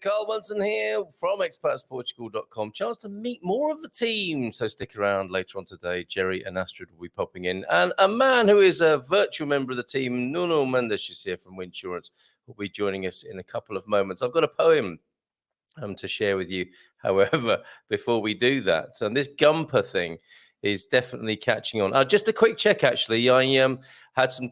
Carl Munson here from expatsportugal.com. Chance to meet more of the team, so stick around later on today. Gerry and Astrid will be popping in, and a man who is a virtual member of the team, Nuno Mendes, is here from Winsurance, will be joining us in a couple of moments. I've got a poem to share with you, however, before we do that. And this Gumper thing is definitely catching on. Just a quick check, actually. I had some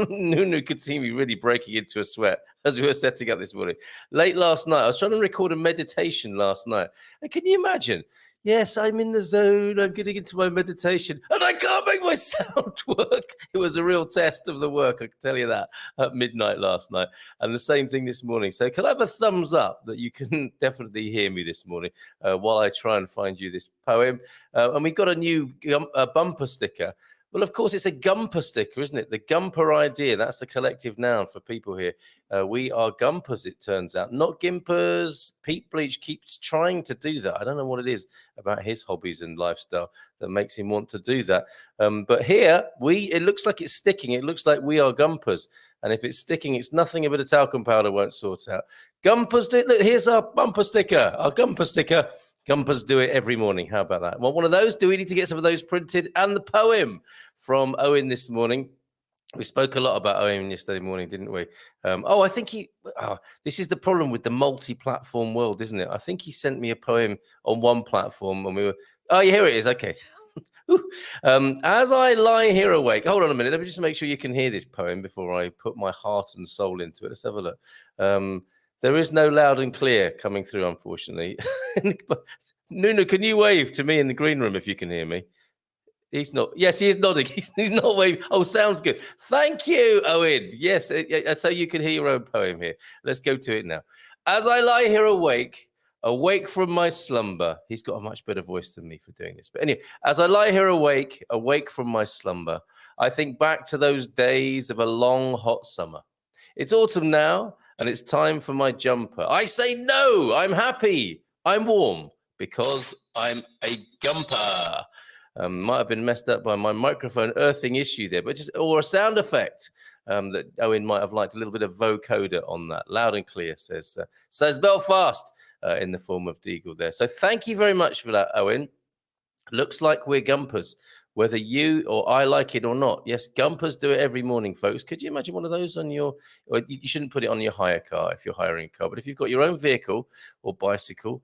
Nuno could see me really breaking into a sweat as we were setting up this morning. Late last night, I was trying to record a meditation last night. And can you imagine? Yes, I'm in the zone. I'm getting into my meditation. And I can't make my sound work. It was a real test of the work, I can tell you that, at midnight last night. And the same thing this morning. So can I have a thumbs up that you can definitely hear me this morning while I try and find you this poem? And we got a new bumper sticker. Well, of course, it's a Gumper sticker, isn't it? The Gumper idea, that's the collective noun for people here. We are Gumpers, it turns out, not Gimpers. Pete Bleach keeps trying to do that. I don't know what it is about his hobbies and lifestyle that makes him want to do that. But here, it looks like it's sticking. It looks like we are Gumpers. And if it's sticking, it's nothing a bit of talcum powder won't sort out. Gumpers, look, here's our bumper sticker, our Gumper sticker. Gumpers do it every morning. How about that? Want one of those? Do we need to get some of those printed? And the poem from Owen this morning. We spoke a lot about Owen yesterday morning, didn't we? I think this is the problem with the multi-platform world, isn't it? I think he sent me a poem on one platform and we were, here it is. Okay. As I lie here awake, hold on a minute. Let me just make sure you can hear this poem before I put my heart and soul into it. Let's have a look. There is no loud and clear coming through, unfortunately. Nuno, can you wave to me in the green room if you can hear me? He's not. Yes, he is nodding. He's not waving. Oh, sounds good. Thank you, Owen. Yes, so you can hear your own poem here. Let's go to it now. As I lie here awake from my slumber. He's got a much better voice than me for doing this. But anyway, as I lie here awake from my slumber, I think back to those days of a long, hot summer. It's autumn now, and it's time for my jumper. I say no, I'm happy, I'm warm, because I'm a Gumper. Might have been messed up by my microphone earthing issue there, or a sound effect that Owen might have liked, a little bit of vocoder on that. Loud and clear, says Belfast in the form of Deagle there. So thank you very much for that, Owen. Looks like we're Gumpers, whether you or I like it or not. Yes, Gumpers do it every morning, folks. Could you imagine one of those on you shouldn't put it on your hire car if you're hiring a car, but if you've got your own vehicle or bicycle,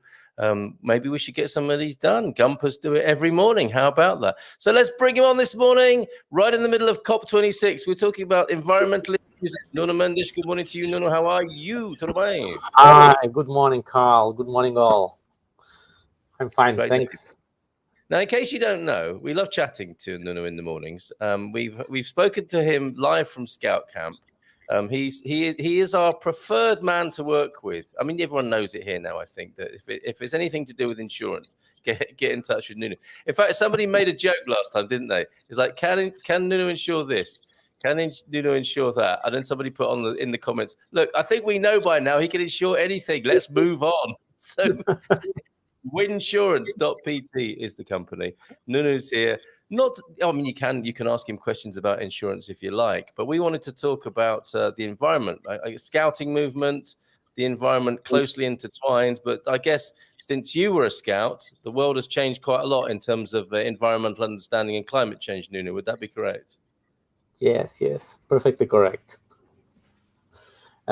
maybe we should get some of these done. Gumpers do it every morning. How about that? So let's bring him on this morning, right in the middle of COP26. We're talking about environmental issues. Nuno Mendes, good morning to you. Nuno, how are you? Tudo bem? Hi, good morning, Carl. Good morning, all. I'm fine, thanks. Now, in case you don't know, we love chatting to Nuno in the mornings. We've spoken to him live from Scout Camp. He is our preferred man to work with. I mean, everyone knows it here now. I think that if it's anything to do with insurance, get in touch with Nuno. In fact, somebody made a joke last time, didn't they? It's like, can Nuno insure this? Can Nuno insure that? And then somebody put in the comments, look, I think we know by now he can insure anything. Let's move on. So. Winsurance.pt is the company. Nuno's here. You can ask him questions about insurance if you like, but we wanted to talk about the environment, scouting movement, the environment closely intertwined. But I guess since you were a scout, the world has changed quite a lot in terms of environmental understanding and climate change, Nuno. Would that be correct? Yes, perfectly correct.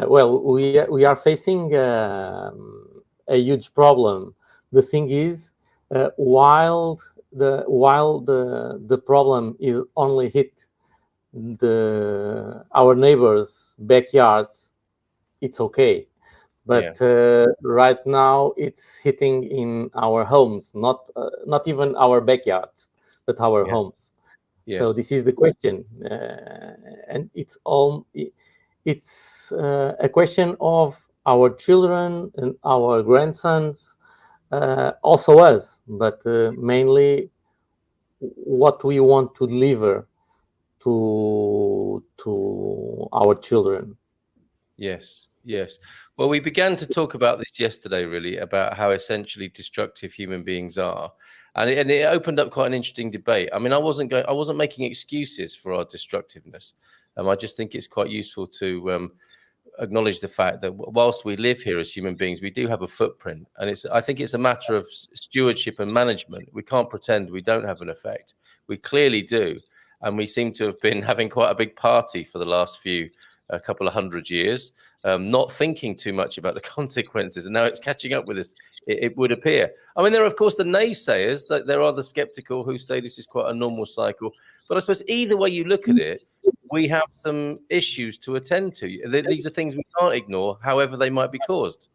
Well, we are facing a huge problem. The thing is, while the problem is only hit our neighbors' backyards, it's okay. but right now it's hitting in our homes, not even our backyards, but our homes. Yes. So this is the question, and it's a question of our children and our grandsons, also us, but mainly what we want to deliver to our children. Yes. Well, we began to talk about this yesterday, really, about how essentially destructive human beings are, and it opened up quite an interesting debate. I mean, I wasn't making excuses for our destructiveness. I just think it's quite useful to acknowledge the fact that whilst we live here as human beings, we do have a footprint, and I think it's a matter of stewardship and management. We can't pretend we don't have an effect. We clearly do, and we seem to have been having quite a big party for the last a couple of 100 years, not thinking too much about the consequences, and now it's catching up with us, it would appear. I mean, there are, of course, the naysayers, that there are the skeptical who say this is quite a normal cycle, but I suppose either way you look at it, we have some issues to attend to. These are things we can't ignore, however they might be caused.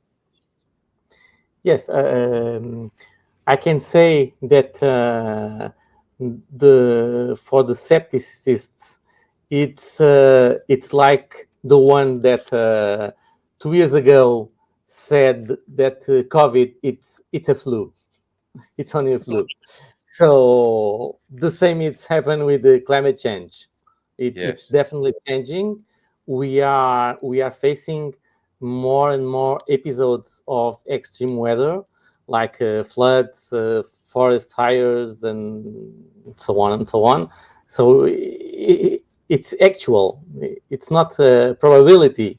Yes, I can say that for the septicists, it's like the one that 2 years ago said that COVID it's a flu, it's only a flu. So the same it's happened with the climate change. It's definitely changing. We are facing more and more episodes of extreme weather, like floods, forest fires, and so on and so on. So it's actual. It's not a probability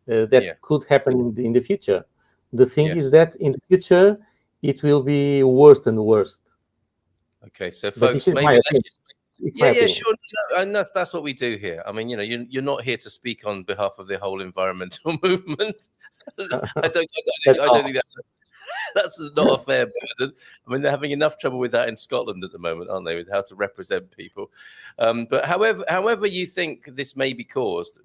that could happen in the future. The thing is that in the future it will be worse and worse. Okay, so folks, maybe. Sure, and that's what we do here. I mean, you're not here to speak on behalf of the whole environmental movement. I don't think that's not a fair burden. I mean, they're having enough trouble with that in Scotland at the moment, aren't they, with how to represent people? But however you think this may be caused,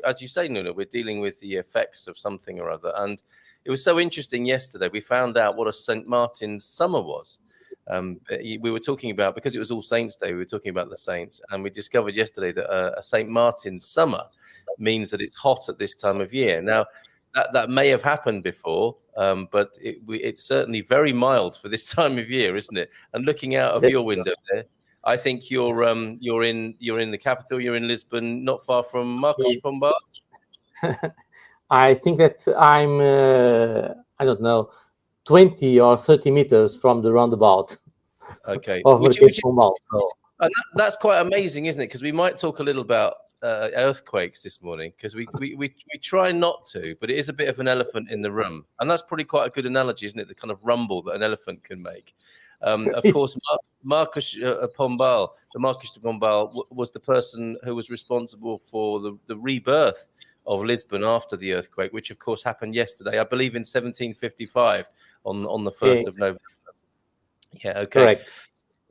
as you say, Nuno, we're dealing with the effects of something or other. And it was so interesting yesterday. We found out what a St. Martin's summer was. We were talking about, because it was All Saints Day, we were talking about the saints, and we discovered yesterday that a St. Martin's summer means that it's hot at this time of year. Now, that may have happened before, but it's certainly very mild for this time of year, isn't it? And looking out of your window there, I think you're in the capital, you're in Lisbon, not far from Marcos Pombal. I think that I'm I don't know, 20 or 30 meters from the roundabout. Okay, and that's quite amazing, isn't it? Because we might talk a little about earthquakes this morning, because we try not to, but it is a bit of an elephant in the room, and that's probably quite a good analogy, isn't it? The kind of rumble that an elephant can make. Of course, Marcos Pombal, the Marcos de Pombal, was the person who was responsible for the rebirth of Lisbon after the earthquake, which of course happened yesterday, I believe in 1755 on the 1st of November. Yeah, okay. Correct.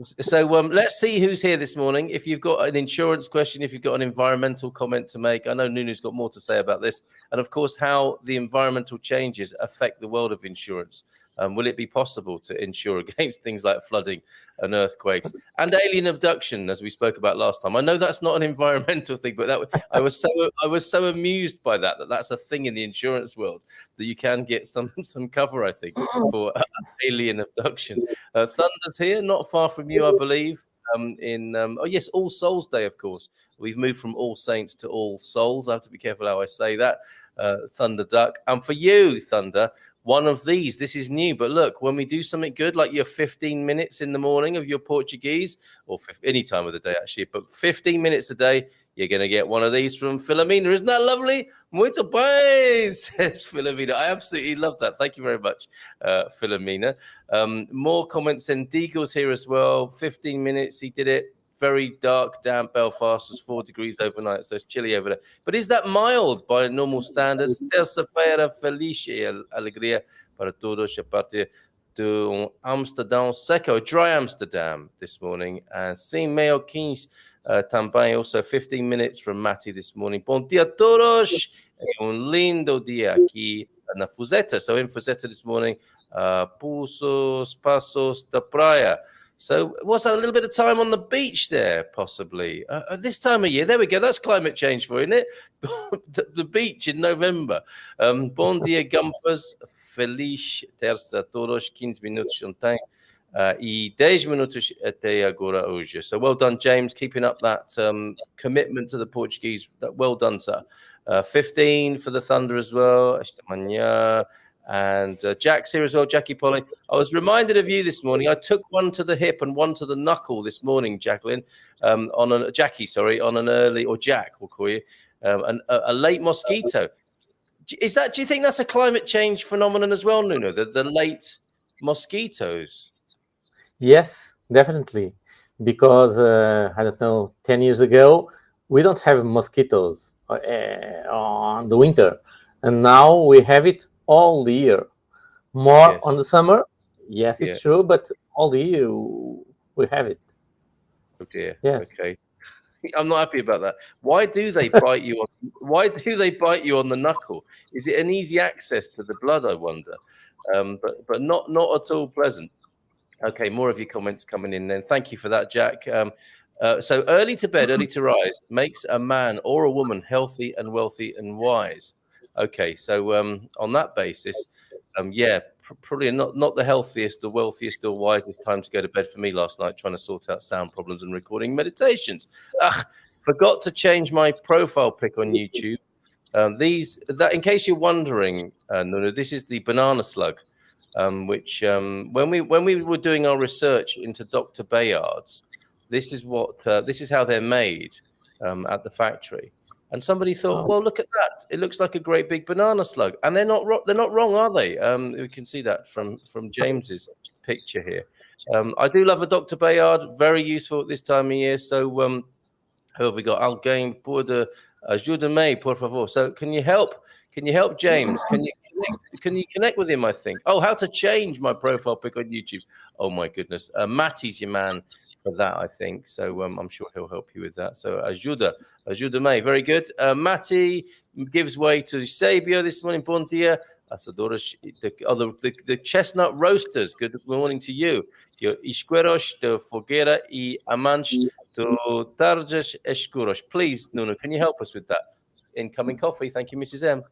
So let's see who's here this morning. If you've got an insurance question, if you've got an environmental comment to make, I know Nuno's got more to say about this, and of course how the environmental changes affect the world of insurance. Will it be possible to insure against things like flooding and earthquakes and alien abduction, as we spoke about last time? I know that's not an environmental thing, but I was so amused by that's a thing in the insurance world, that you can get some cover, I think, for alien abduction. Thunder's here, not far from you, I believe. All Souls Day, of course. We've moved from All Saints to All Souls. I have to be careful how I say that. Thunder Duck. And for you, Thunder, one of these, this is new, but look, when we do something good, like your 15 minutes in the morning of your Portuguese, or any time of the day, actually, but 15 minutes a day, you're going to get one of these from Philomena. Isn't that lovely? Muito bem, says Philomena. I absolutely love that. Thank you very much, Philomena. More comments. Endigo's here as well. 15 minutes, he did it. Very dark, damp. Belfast was 4 degrees overnight, so it's chilly over there. But is that mild by normal standards? Terça-feira, feliz e alegria para todos a partir de Amsterdão seco, dry Amsterdam this morning. And sim, meio 15 também, also 15 minutes from Matty this morning. Bom dia a todos. Un lindo dia aqui na Fuzeta. So in Fuzeta this morning, Pulsos, Passos da Praia. So what's that, a little bit of time on the beach there, possibly? This time of year, there we go. That's climate change for you, isn't it? The beach in November. Bom dia, Gumpas. Feliz terça a todos. 15 minutos ontem. E 10 minutos até agora hoje. So well done, James, keeping up that commitment to the Portuguese. Well done, sir. 15 for the Thunder as well. Esta manhã. And Jack's here as well, Jackie Polly. I was reminded of you this morning. I took one to the hip and one to the knuckle this morning, Jackie, on an early, or Jack, we'll call you, a late mosquito. Do you think that's a climate change phenomenon as well, Nuno? The late mosquitoes? Yes, definitely. Because, I don't know, 10 years ago, we don't have mosquitoes on the winter. And now we have it all the year. More on the summer. Yes, it's true, but all the year we have it. Oh dear. Yes. Okay. I'm not happy about that. Why do they bite you? Why do they bite you on the knuckle? Is it an easy access to the blood? I wonder. But not at all pleasant. Okay, more of your comments coming in then. Thank you for that, Jack. So early to bed, early to rise makes a man or a woman healthy and wealthy and wise. Okay, so on that basis, probably not the healthiest, the wealthiest, or wisest time to go to bed for me last night, trying to sort out sound problems and recording meditations. Forgot to change my profile pic on YouTube. In case you're wondering, Nuno, this is the banana slug, which when we were doing our research into Dr. Bayard's, this is how they're made at the factory. And somebody thought, well, look at that. It looks like a great big banana slug. And they're not wrong, are they? We can see that from James's picture here. I do love a Dr. Bayard. Very useful at this time of year. So who have we got? Alguém pode ajuda-me, por favor. So can you help James? Can you connect with him, I think? Oh, how to change my profile pic on YouTube. Oh, my goodness. Matty's your man for that, I think. So I'm sure he'll help you with that. So ajuda-me. Very good. Matty gives way to Sabio this morning. Bom dia. The chestnut roasters. Good morning to you. Your isqueiros de fogueira e amantes do tardes escuros. Please, Nuno, can you help us with that? Incoming coffee. Thank you, Mrs. M.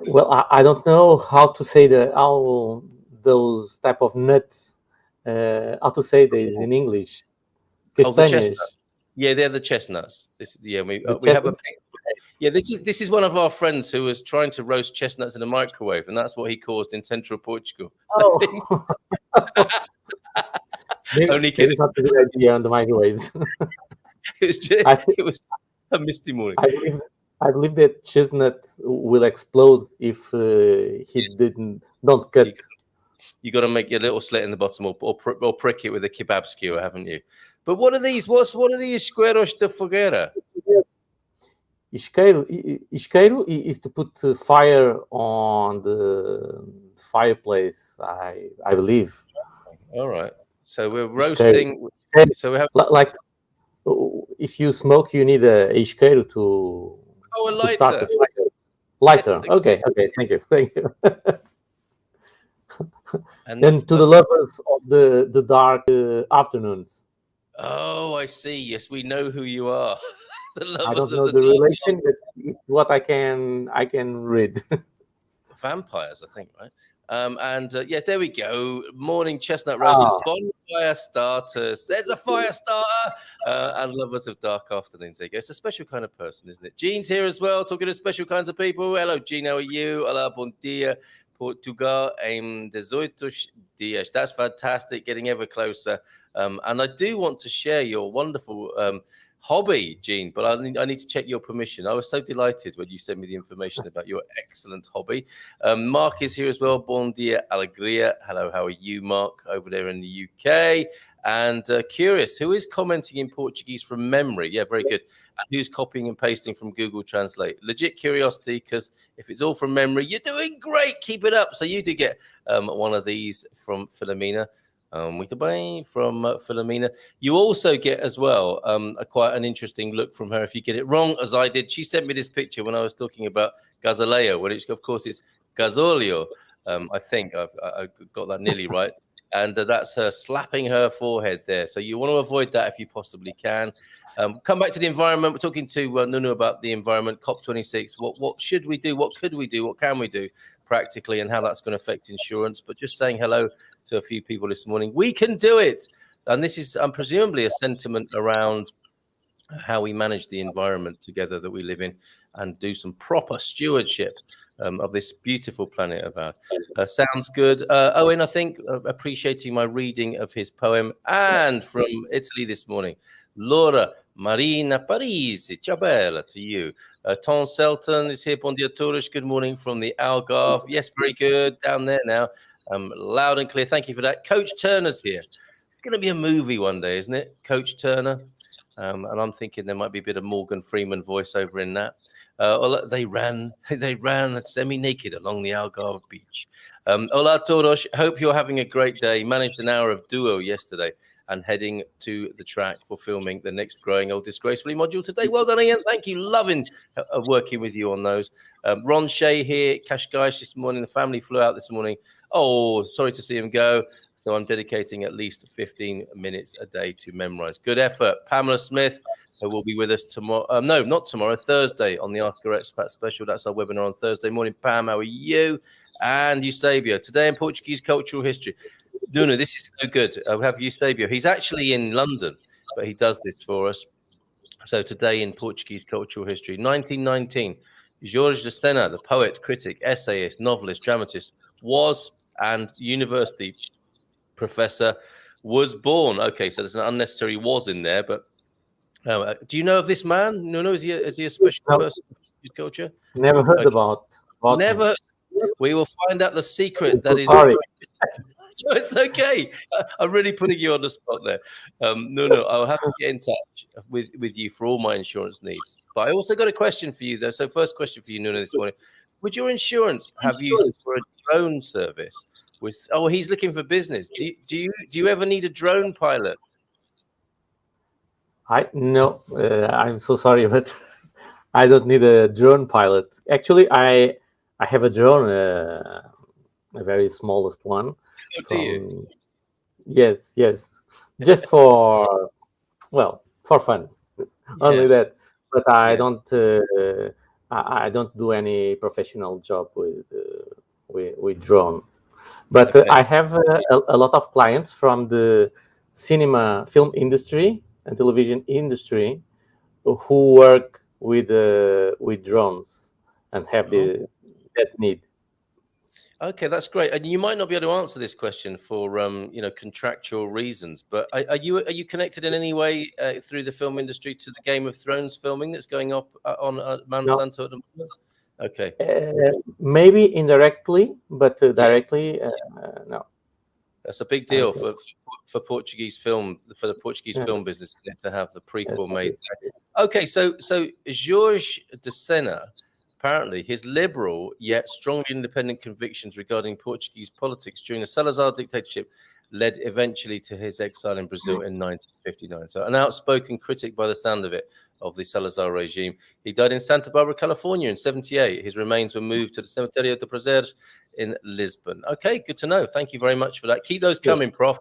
Well, I don't know how to say all those type of nuts. How to say this in English? The chestnuts. Yeah, they're the chestnuts. We have a picture. Yeah, this is one of our friends who was trying to roast chestnuts in a microwave, and that's what he caused in central Portugal. Oh. Maybe it's not a good idea on the microwaves. It was a misty morning. I believe that chestnut will explode if he don't cut. You got to make your little slit in the bottom or prick it with a kebab skewer, haven't you? But what are these? What are these isqueiros de fogueira? Isqueiro is to put fire on the fireplace, I believe. All right. So we're roasting. So we have like if you smoke, you need a isqueiro to. Oh, a lighter. Start the fire. Lighter. Okay. Thank you. And to the lovers of the dark afternoons. Oh, I see. Yes, we know who you are. The lovers I don't know the relation, but it's what I can read. Vampires, I think, right? There we go. Morning chestnut roasters, bonfire starters. There's a fire starter. And lovers of dark afternoons. There you go. It's a special kind of person, isn't it? Jean's here as well, talking to special kinds of people. Hello, Jean. How are you? Olá, bom dia. Portugal em 18 dias. That's fantastic. Getting ever closer. And I do want to share your wonderful hobby, Jean, but I need to check your permission. I was so delighted when you sent me the information about your excellent hobby. Mark is here as well. Bom dia, alegria. Hello, how are you, Mark, over there in the UK? And Curious, who is commenting in Portuguese from memory? Yeah, very good. And who's copying and pasting from Google Translate? Legit curiosity, because if it's all from memory, you're doing great. Keep it up. So you do get one of these from Philomena. Muito bem from Philomena. You also get as well quite an interesting look from her if you get it wrong, as I did. She sent me this picture when I was talking about Gazaleo, when it's, of course, it's Gazolio. I think I got that nearly right. And that's her slapping her forehead there. So you want to avoid that if you possibly can. Come back to the environment. We're talking to Nuno about the environment, COP26. What should we do? What could we do? What can we do practically, and how that's going to affect insurance? But just saying hello to a few people this morning. We can do it. And this is presumably a sentiment around how we manage the environment together that we live in and do some proper stewardship of this beautiful planet of ours. Sounds good. Owen, I think, appreciating my reading of his poem. And from Italy this morning, Laura Marina Parisi, ciao bella to you. Tom Selton is here. Bon dia todos. Good morning from the Algarve. Yes, very good. Down there now. Loud and clear. Thank you for that. Coach Turner's here. It's going to be a movie one day, isn't it? Coach Turner. And I'm thinking there might be a bit of Morgan Freeman voiceover in that. They ran semi-naked along the Algarve beach. Hola todos. Hope you're having a great day. Managed an hour of duo yesterday and heading to the track for filming the next Growing Old Disgracefully module today. Well done, Ian. Thank you. Loving working with you on those. Ron Shea here, Cascais this morning. The family flew out this morning. Oh, sorry to see him go. So I'm dedicating at least 15 minutes a day to memorize. Good effort. Pamela Smith, who will be with us tomorrow. No, not tomorrow, Thursday on the Ask Our Expat special. That's our webinar on Thursday morning. Pam, how are you? And Eusebio. Today in Portuguese cultural history. Nuno, this is so good. We have Eusebio. He's actually in London, but he does this for us. So today in Portuguese cultural history, 1919, Jorge de Sena, the poet, critic, essayist, novelist, dramatist, was and university professor, was born. Okay, so there's an unnecessary was in there, but do you know of this man? Nuno, is he a special person in culture? Never heard about Never. him. We will find out the secret that is. Sorry. No, it's okay. I'm really putting you on the spot there. No, I'll have to get in touch with you for all my insurance needs. But I also got a question for you, though. So first question for you, Nuno, this morning. Would your insurance have used for a drone service? He's looking for business. Do you ever need a drone pilot? No, I'm so sorry, but I don't need a drone pilot. Actually, I have a drone, a very smallest one. Do you? Yes, just for fun, only that. But I don't do any professional job with drone. But I have a lot of clients from the cinema, film industry, and television industry who work with drones and have that need. Okay, that's great. And you might not be able to answer this question for contractual reasons, but are you connected in any way through the film industry to the Game of Thrones filming that's going up on Mount Santo at the moment? Okay. Maybe indirectly, but directly, no. That's a big deal for Portuguese film, for the Portuguese film business to have the prequel made. Okay, so Jorge de Sena, apparently his liberal yet strongly independent convictions regarding Portuguese politics during the Salazar dictatorship led eventually to his exile in Brazil in 1959. So an outspoken critic, by the sound of it, of the Salazar regime. He died in Santa Barbara, California in 1978. His remains were moved to the Cementerio de Prazeres in Lisbon. Okay, good to know. Thank you very much for that. Keep those coming, Prof.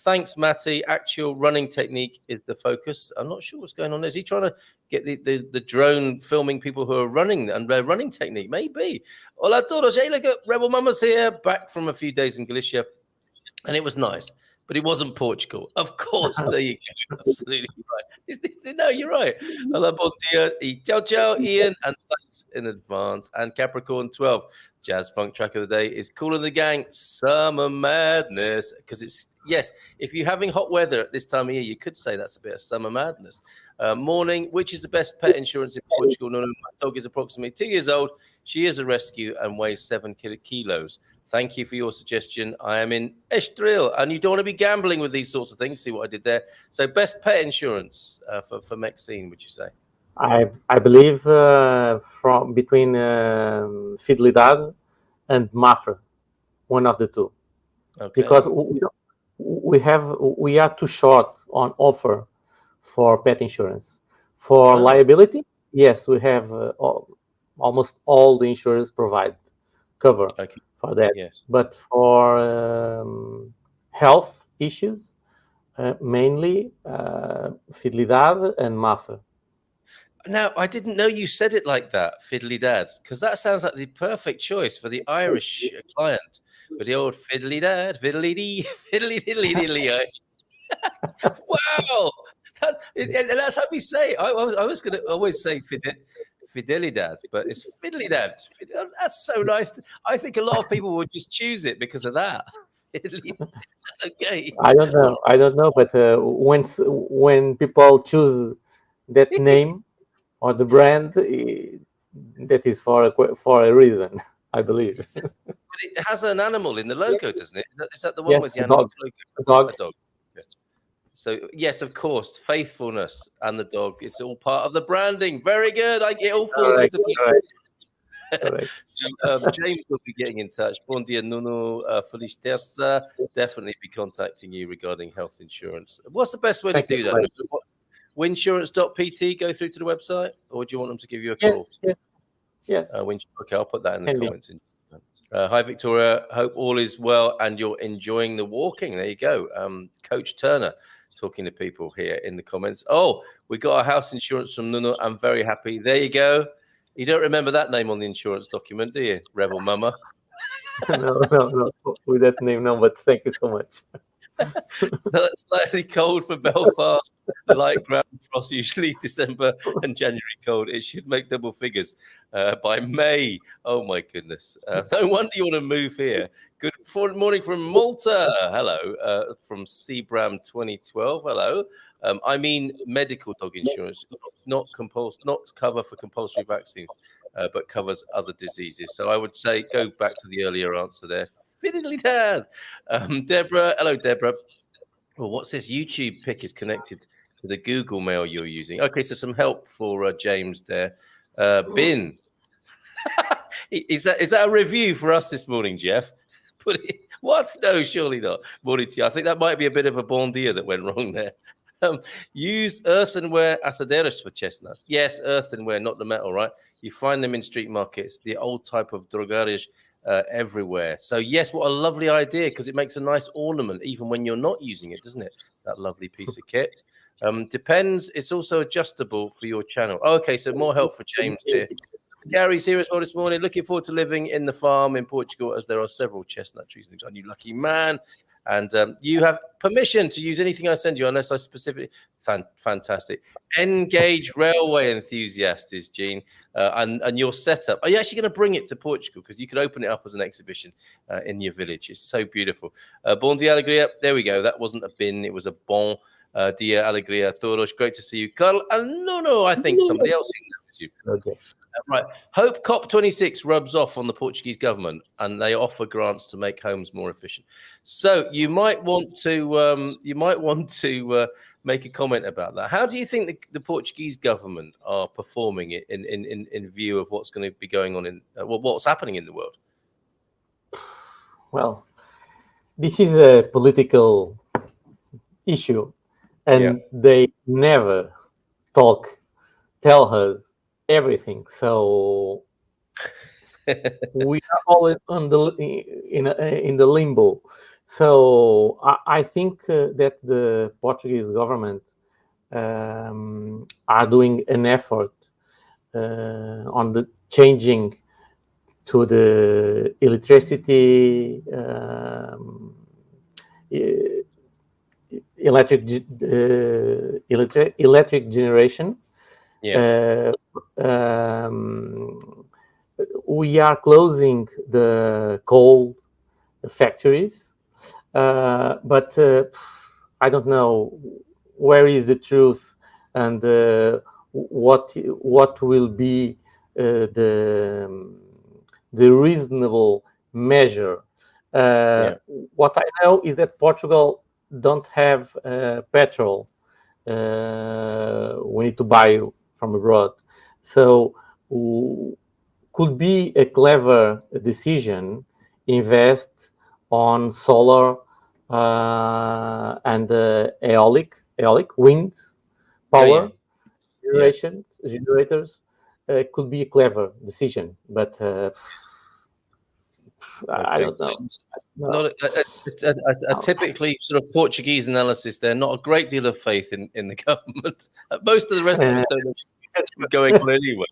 Thanks, Matty. Actual running technique is the focus. I'm not sure what's going on there. Is he trying to get the drone filming people who are running and their running technique? Maybe. Hola todos. Hey, look at Rebel Mama's here, back from a few days in Galicia. And it was nice, but it wasn't Portugal. Of course, there you go. Absolutely right. No, you're right. Hola, bon dia. Ciao, ciao, Ian. And thanks in advance. And Capricorn 12. Jazz funk track of the day is Cool in the Gang, Summer Madness. Because it's, yes, if you're having hot weather at this time of year, you could say that's a bit of summer madness. Morning, which is the best pet insurance in Portugal? No, my dog is approximately 2 years old. She is a rescue and weighs 7 kilos. Thank you for your suggestion. I am in Estoril, and you don't want to be gambling with these sorts of things. See what I did there? So best pet insurance for Maxine, would you say? I believe from between Fidelidade and Mafra, one of the two. Okay. Because we are too short on offer for pet insurance. For liability, yes, we have almost all the insurers provide cover for that. Yes. But for health issues, mainly Fidelidade and Mafra. Now, I didn't know you said it like that, fiddly dad, because that sounds like the perfect choice for the Irish client. With the old fiddly dad, fiddly dee, fiddly diddly diddly. Wow, that's how we say it. I was going to always say Fidelidad, but it's Fidelidad. That's so nice. I think a lot of people would just choose it because of that. That's okay. I don't know, but when people choose that name or the brand, that is for a reason, I believe. But it has an animal in the logo, doesn't it? Is that the one with the a animal dog. logo? A dog. A dog. Yeah. So yes, of course, faithfulness and the dog. It's all part of the branding. Very good. It all falls into place. Correct. So, James will be getting in touch. Bom dia, Nuno. Feliz terça. Definitely be contacting you regarding health insurance. What's the best way to do that? Winsurance.pt, go through to the website, or do you want them to give you a call? Yes. Okay, I'll put that in the comments. Hi, Victoria. Hope all is well and you're enjoying the walking. There you go. Coach Turner talking to people here in the comments. Oh, we got our house insurance from Nuno. I'm very happy. There you go. You don't remember that name on the insurance document, do you, Rebel Mama? No, with that name, no, but thank you so much. Slightly cold for Belfast, light ground frost, usually December and January cold. It should make double figures by May. Oh my goodness. No wonder you want to move here. Good morning from Malta. Hello. From Seabram 2012. Hello. I mean medical dog insurance, not cover for compulsory vaccines, but covers other diseases. So I would say go back to the earlier answer there. Fiddly dad. Deborah. Hello, Deborah. Well, what's this? YouTube pic is connected to the Google Mail you're using. Okay, so some help for James there. Bin. Is that a review for us this morning, Jeff? What? No, surely not. Morning to you. I think that might be a bit of a bon dia that went wrong there. Use earthenware asaderas for chestnuts. Yes, earthenware, not the metal, right? You find them in street markets, the old type of drogarias everywhere. So yes, what a lovely idea, because it makes a nice ornament even when you're not using it, doesn't it? That lovely piece of kit. Depends. It's also adjustable for your channel. Okay, so more help for James here. Gary's here as well this morning. Looking forward to living in the farm in Portugal, as there are several chestnut trees. And you lucky man. And you have permission to use anything I send you, unless I specifically. Fantastic. Engage railway enthusiast is Jean, and your setup. Are you actually going to bring it to Portugal? Because you could open it up as an exhibition in your village. It's so beautiful. Bon dia alegria. There we go. That wasn't a bin. It was a bon dia alegria todos. Great to see you, Carl. And no, I think somebody else knows you. Okay. Right. Hope COP26 rubs off on the Portuguese government, and they offer grants to make homes more efficient. So you might want to make a comment about that. How do you think the Portuguese government are performing it in view of what's going to be going on in what's happening in the world? Well, this is a political issue, and they never tell us everything. So we are always in the limbo. So I think that the Portuguese government are doing an effort on the changing to the electricity, electric generation. We are closing the coal factories, but I don't know where is the truth and what will be the reasonable measure. What I know is that Portugal don't have petrol. We need to buy from abroad. So could be a clever decision invest on solar and eolic wind power generators could be a clever decision, but I don't So know. it's not a typically sort of Portuguese analysis there. Not a great deal of faith in the government. Most of the rest of us don't know it's going on anyway.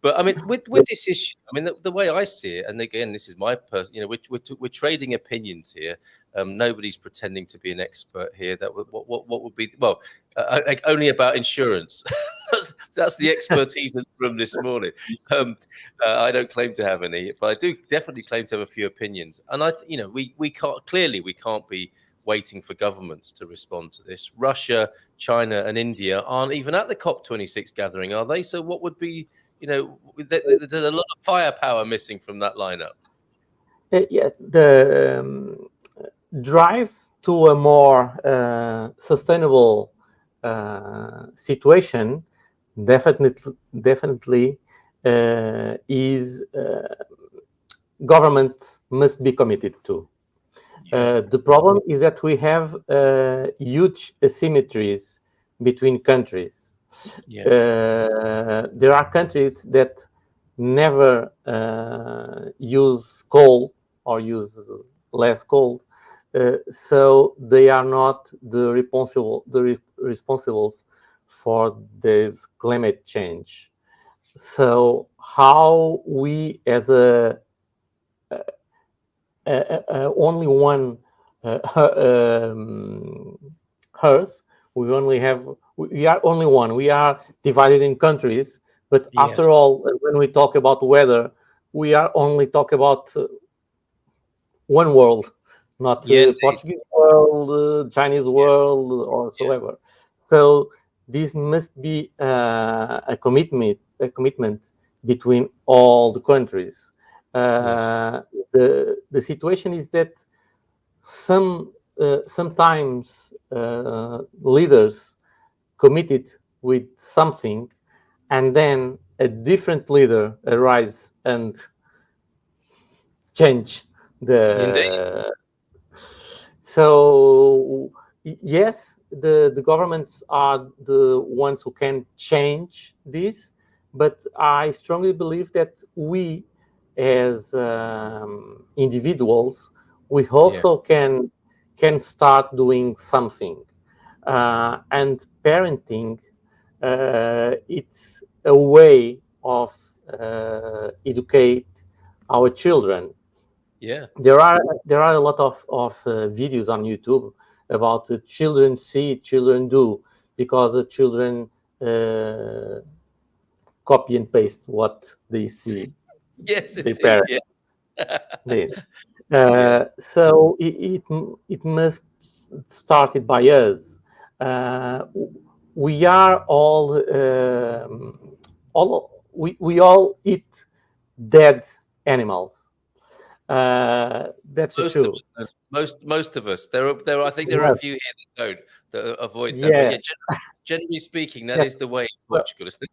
But I mean, with this issue, I mean, the way I see it, and again, this is my personal, we're trading opinions here. Nobody's pretending to be an expert here. That what would be only about insurance. That's the expertise from this morning. I don't claim to have any, but I do definitely claim to have a few opinions. And we can't be waiting for governments to respond to this. Russia, China, and India aren't even at the COP26 gathering, are they? So what would be there's a lot of firepower missing from that lineup. Yes, the drive to a more sustainable situation definitely is government must be committed to. The problem is that we have huge asymmetries between countries. There are countries that never use coal or use less coal, so they are not the responsibles for this climate change. So how we, as only one Earth, we are only one. We are divided in countries, but after all, when we talk about weather, we are only talk about one world, not Portuguese world, Chinese world, or so ever. So this must be a commitment between all the countries. The situation is that sometimes leaders committed with something, and then a different leader arise and change the. So yes, the governments are the ones who can change this, but I strongly believe that we, as individuals, we also can start doing something. And parenting, it's a way of educate our children. There are a lot of videos on YouTube about children see, children do, because the children copy and paste what they see. Yes, their parents. So it must start it by us. We are all we all eat dead animals. That's true. Most of us. There are. I think there are a few here that avoid that. But generally speaking, that is the way in Portugal, isn't it?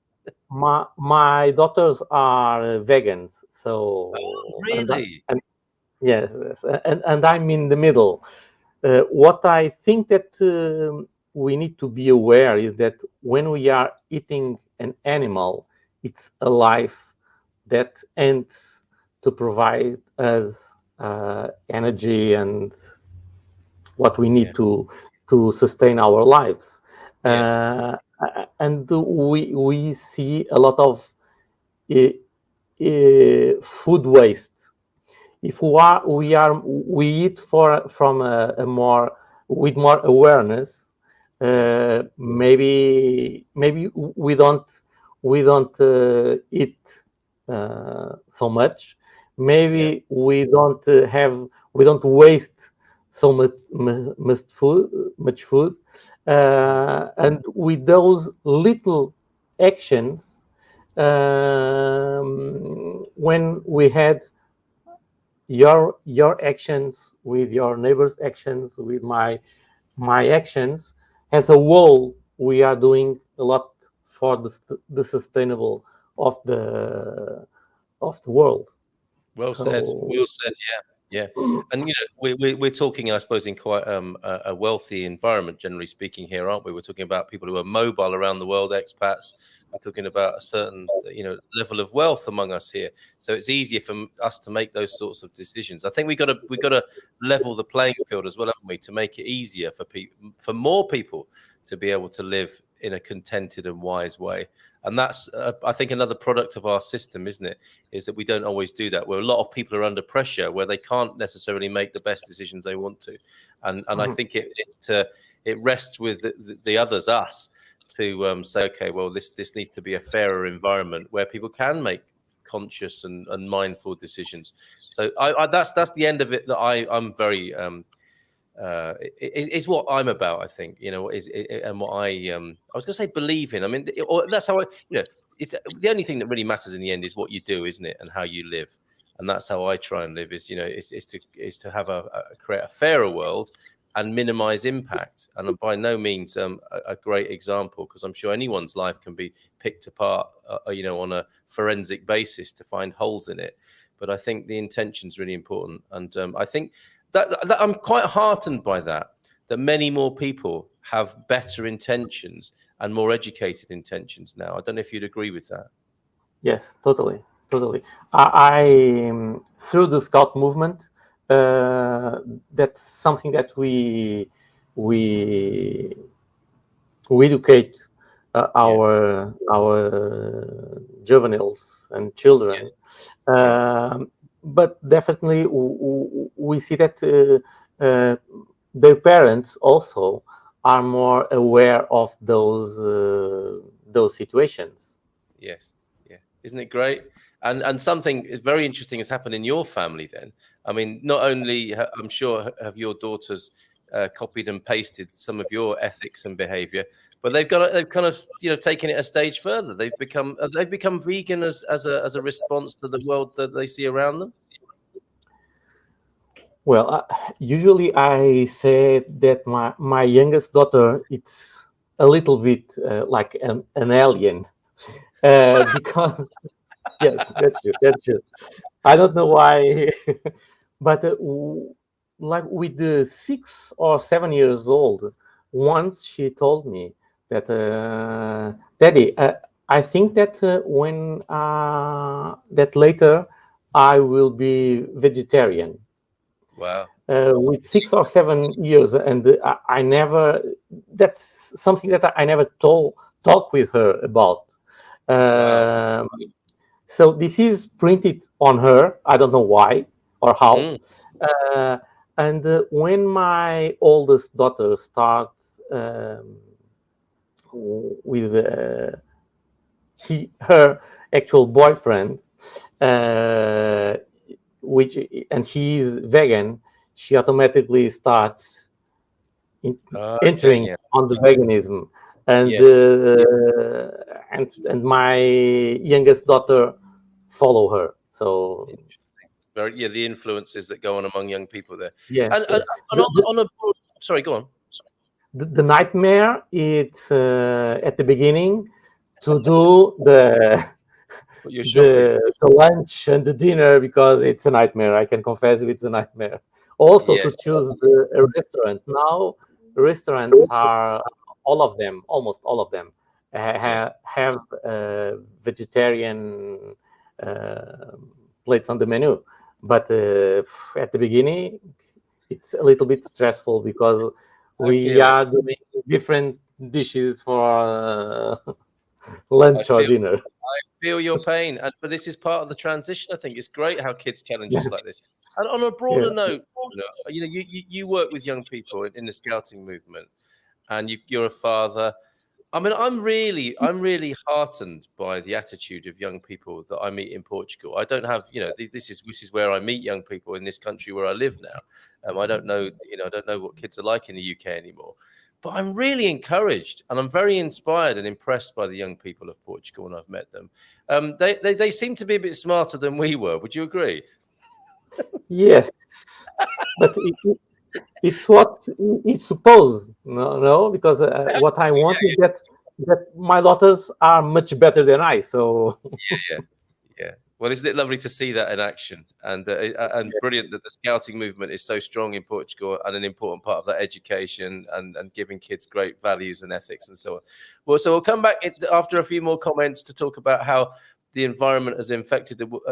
My daughters are vegans, so really, yes, and I'm in the middle. What I think that we need to be aware is that when we are eating an animal, it's a life that ends to provide us energy and what we need to sustain our lives. And we see a lot of food waste. If we eat from a more with more awareness, maybe we don't eat so much. Maybe we don't waste so much food. And with those little actions, when we had your actions with your neighbor's actions with my actions, as a whole, we are doing a lot for the sustainable of the world. Well said. Well said. Yeah. Yeah, and we're talking, I suppose, in quite a wealthy environment, generally speaking, here, aren't we? We're talking about people who are mobile around the world, expats. We're talking about a certain level of wealth among us here, so it's easier for us to make those sorts of decisions. I think we got to level the playing field as well, haven't we, to make it easier for people, for more people to be able to live in a contented and wise way. And that's, I think, another product of our system, isn't it? Is that we don't always do that. Where a lot of people are under pressure, where they can't necessarily make the best decisions they want to, and I think it rests with the others, us, to say, okay, well, this needs to be a fairer environment where people can make conscious and mindful decisions. So that's the end of it. That I'm very is what I'm about. I think and what I was going to say believe in. I mean, or that's how it's the only thing that really matters in the end is what you do, isn't it, and how you live. And that's how I try and live. Is to have create a fairer world and minimize impact. And I'm by no means a great example, because I'm sure anyone's life can be picked apart, on a forensic basis to find holes in it. But I think the intention is really important, and I think. That I'm quite heartened by that many more people have better intentions and more educated intentions now. I don't know if you'd agree with that. Yes, totally. I through the Scout movement, that's something that we educate our juveniles and children. But definitely we see that their parents also are more aware of those situations. Yes, yeah, isn't it great? And something very interesting has happened in your family. Then, I mean, not only I'm sure have your daughters copied and pasted some of your ethics and behaviour, but they've kind of taken it a stage further. They've become vegan as a response to the world that they see around them. Well, usually I say that my youngest daughter, it's a little bit like an alien, because yes, that's true. I don't know why, but like with the 6 or 7 years old, once she told me that, Daddy, I think that when that later I will be vegetarian. Wow. With 6 or 7 years, and I never. That's something that I never talk with her about. Wow. So this is printed on her. I don't know why or how. And when my oldest daughter starts with her actual boyfriend, and he's vegan, she automatically starts entering on the veganism. And and my youngest daughter follow her. So the influences that go on among young people there. Yes. And sorry, go on. The nightmare, it's at the beginning to do the lunch and the dinner, because it's a nightmare. I can confess it's a nightmare. Also, to choose a restaurant. Now, restaurants are almost all of them have vegetarian plates on the menu. But at the beginning, it's a little bit stressful, because we are doing different dishes for lunch or dinner. I feel your pain, but this is part of the transition. I think it's great how kids challenge us like this. And on a broader note, you work with young people in the scouting movement, and you're a father. I mean, I'm really heartened by the attitude of young people that I meet in Portugal. I don't have, this is where I meet young people in this country where I live now. I don't know, I don't know what kids are like in the UK anymore. But I'm really encouraged, and I'm very inspired and impressed by the young people of Portugal when I've met them. They seem to be a bit smarter than we were. Would you agree? Yes, but it's what it's supposed, no, because what I want is that my daughters are much better than I. So yeah. Well, isn't it lovely to see that in action? And brilliant that the scouting movement is so strong in Portugal and an important part of that education and giving kids great values and ethics and so on. Well, so we'll come back after a few more comments to talk about how the environment has affected the world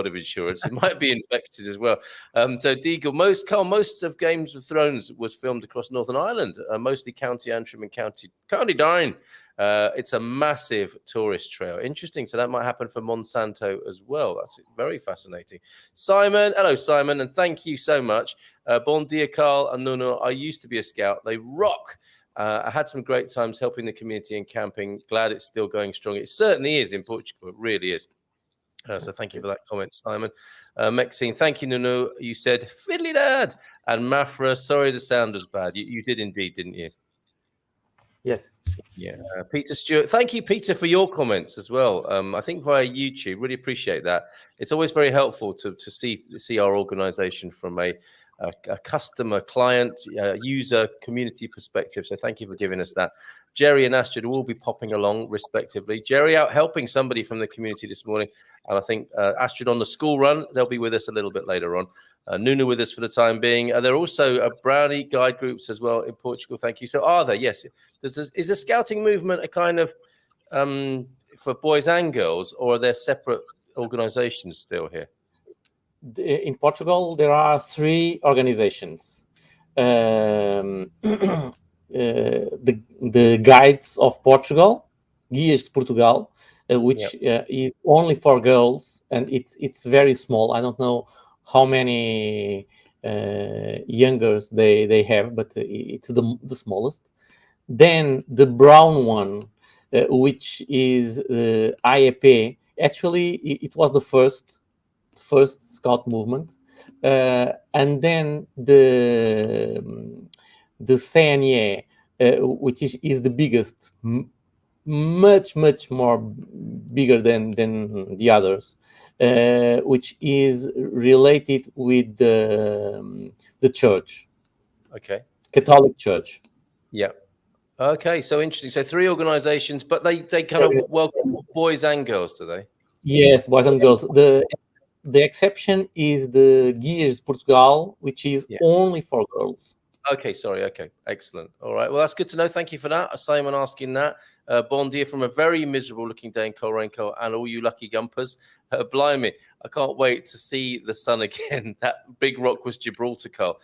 of insurance. It might be infected as well. So, Deagle, most of Games of Thrones was filmed across Northern Ireland, mostly County Antrim and County Down. It's a massive tourist trail. Interesting. So that might happen for Monsanto as well. That's very fascinating. Simon, hello, Simon, and thank you so much. Bon dia, Carl and Nuno. I used to be a scout. They rock. I had some great times helping the community and camping. Glad it's still going strong. It certainly is in Portugal. It really is. So thank you for that comment, Simon. Maxine, thank you, Nuno. You said fiddly dad. And Mafra, sorry the sound was bad. You did indeed, didn't you? Yes. Yeah. Peter Stewart, thank you, Peter, for your comments as well. I think via YouTube, really appreciate that. It's always very helpful to see our organization from a customer, client, user, community perspective. So thank you for giving us that. Gerry and Astrid will be popping along respectively. Gerry out helping somebody from the community this morning. And I think Astrid on the school run, they'll be with us a little bit later on. Nuno with us for the time being. There are also Brownie guide groups as well in Portugal. Thank you. So are there? Yes. Is the scouting movement a kind of for boys and girls, or are there separate organizations still here? In Portugal, there are 3 organizations. The Guides of Portugal, Guias de Portugal, which is only for girls, and it's very small. I don't know how many youngers they have, but it's the smallest. Then the brown one, which is IAP. Actually, it was the first scout movement, and then the CNE, which is the biggest, much more bigger than the others, which is related with the church. Okay. Catholic Church. Yeah. Okay, so interesting. So 3 organizations, but they kind of welcome boys and girls, do they? Yes, boys and girls. The exception is the Guias de Portugal, which is only for girls. Okay, sorry. Okay, excellent. All right. Well, that's good to know. Thank you for that. Simon asking that. Bon dia from a very miserable looking day in Coleraine, and all you lucky gumpers. Blimey, I can't wait to see the sun again. That big rock was Gibraltar, Carl.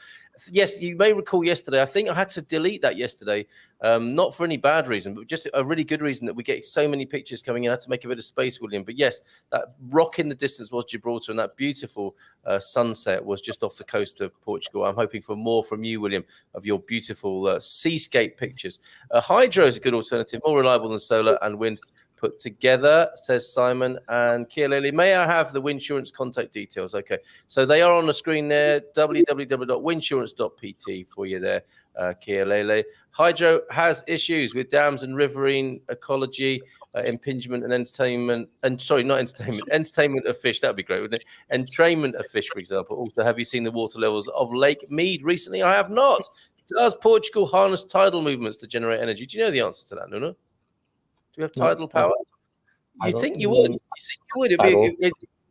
Yes, you may recall yesterday, I think I had to delete that yesterday, not for any bad reason, but just a really good reason that we get so many pictures coming in. I had to make a bit of space, William. But yes, that rock in the distance was Gibraltar, and that beautiful sunset was just off the coast of Portugal. I'm hoping for more from you, William, of your beautiful seascape pictures. Hydro is a good alternative, more reliable than solar and wind put together, says Simon. And Kia Lely, may I have the Winsurance contact details? Okay, so they are on the screen there, www.winsurance.pt for you there, Kia Lely. Hydro has issues with dams and riverine ecology, impingement and entertainment, entertainment of fish. That'd be great, wouldn't it? Entrainment of fish, for example. Also, have you seen the water levels of Lake Mead recently? I have not. Does Portugal harness tidal movements to generate energy? Do you know the answer to that, Nuno? Do we have tidal power? You think you would?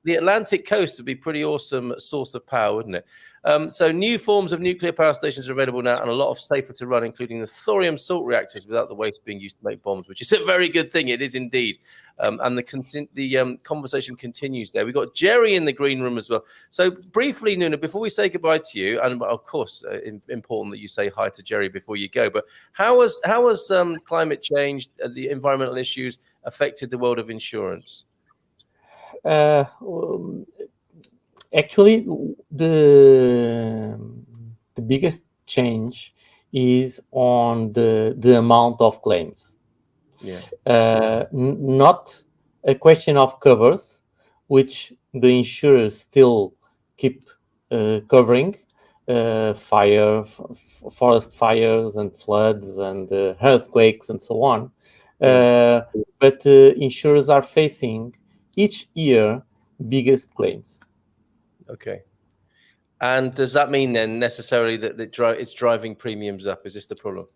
The Atlantic coast would be a pretty awesome source of power, wouldn't it? So new forms of nuclear power stations are available now, and a lot of safer to run, including the thorium salt reactors, without the waste being used to make bombs, which is a very good thing. It is indeed. And the conversation continues there. We've got Gerry in the green room as well. So briefly, Nuno, before we say goodbye to you, and of course, important that you say hi to Gerry before you go, but how has climate change, the environmental issues affected the world of insurance? Actually, the biggest change is on the amount of claims. Not a question of covers, which the insurers still keep covering, forest fires and floods and earthquakes and so on. But insurers are facing each year biggest claims. Okay. And does that mean then necessarily that it's driving premiums up? Is this the problem?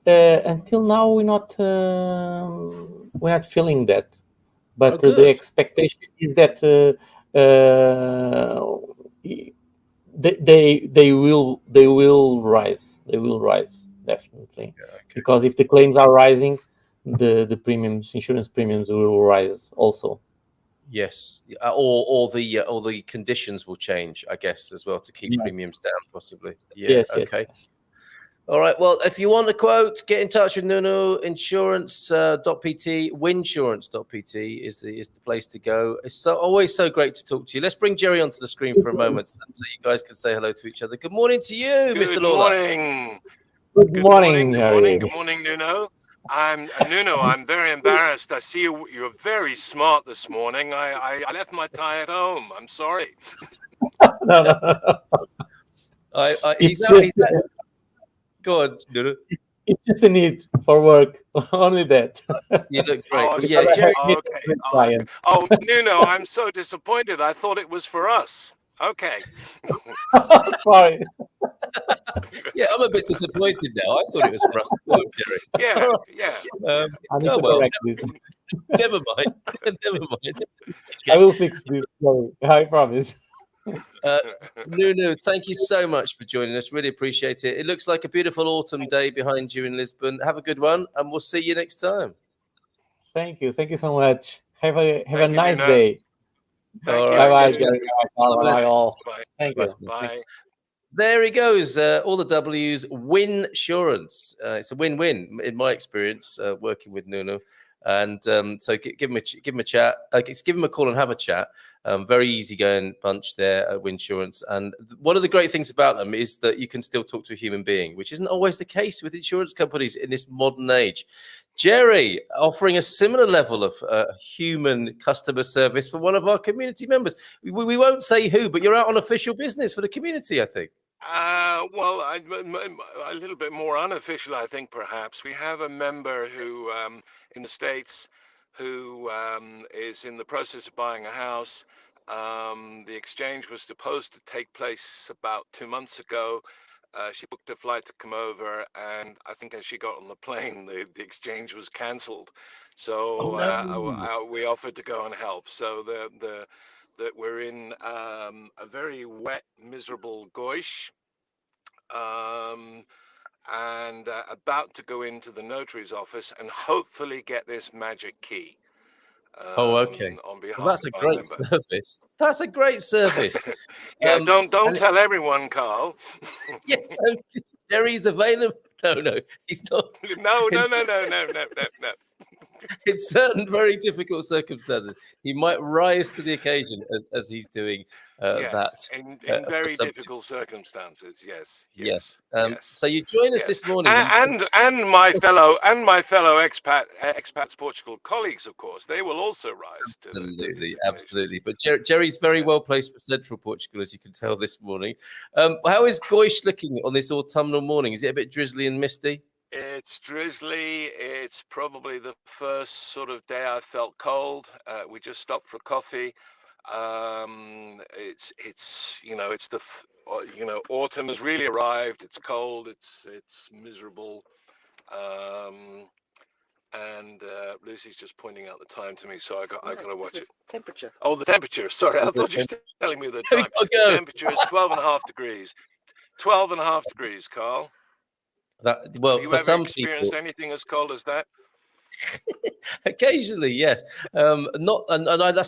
Until now, we're not feeling that. but Oh, the good. expectation is that they will rise. They will rise definitely, Yeah, okay. because if the claims are rising, the premiums, insurance premiums, will rise also. Yes, or the conditions will change, I guess, as well, to keep Yes. premiums down, possibly. Yeah. Yes, yes, Okay. yes. All right. Well, if you want a quote, get in touch with Nuno. Insurance.pt, Winsurance.pt is the place to go. It's always so great to talk to you. Let's bring Gerry onto the screen for a moment so you guys can say hello to each other. Good morning to you, Mr. Good Lawler. morning. Good morning, Good Harry. morning. Good morning, Nuno. I'm Nuno. I'm very embarrassed. I see you're very smart this morning. I left my tie at home. I'm sorry. No. He's It's out. just Go on, Nuno. it's just a need for work. Only that. You look great. Oh, I Yeah, see. Gerry. Oh, okay. Oh, okay. Oh, Nuno, I'm so disappointed. I thought it was for us. Okay. Sorry. Yeah, I'm a bit disappointed now. I thought it was for us, Gerry. Yeah. Yeah. I need Oh, to well, correct this. never mind. Never mind. I will fix this. Sorry. I promise. Nuno, thank you so much for joining us. Really appreciate it. It looks like a beautiful autumn day behind you in Lisbon. Have a good one, and we'll see you next time. Thank you. Thank you so much. Have a Thank you, nice Nuno. day. Thank All you. Bye right. bye, And you. Jerry. Bye all. Bye. Thank Bye. you. Bye. There he goes. All the W's. Winsurance. It's a win-win in my experience working with Nuno. And so give him a chat. Give him a call and have a chat. Very easygoing bunch there at Winsurance. And one of the great things about them is that you can still talk to a human being, which isn't always the case with insurance companies in this modern age. Gerry offering a similar level of human customer service for one of our community members. We won't say who, but you're out on official business for the community, I think. Well, a little bit more unofficial, I think, perhaps. We have a member who, in the States, who is in the process of buying a house. The exchange was supposed to take place about 2 months ago. She booked a flight to come over, and I think as she got on the plane, the exchange was cancelled. So we offered to go and help. So that we're in a very wet, miserable Goish, and about to go into the notary's office and hopefully get this magic key. Okay. On behalf Well, that's a of our great member. service. That's a great service. Yeah, don't and tell everyone, Carl. yes, Gerry's available. No, he's not. No. In certain very difficult circumstances, he might rise to the occasion as he's doing Yeah, that. in For very some difficult circumstances. Yes. Yes. Yes. So you join us Yes, this morning. and my fellow expats Portugal colleagues, of course, they will also rise to these occasions. Absolutely. But Gerry's very well placed for Central Portugal, as you can tell this morning. How is Goish looking on this autumnal morning? Is it a bit drizzly and misty? It's drizzly. It's probably the first sort of day I felt cold. We just stopped for coffee. It's autumn has really arrived. It's cold. It's miserable. And Lucy's just pointing out the time to me, so I got to watch it. Temperature. Oh, the temperature. Sorry, I thought you were telling me the time. Okay. The temperature is 12.5 degrees. 12.5 degrees, Carl. Have you for ever some experienced people, anything as cold as that? occasionally, yes. That's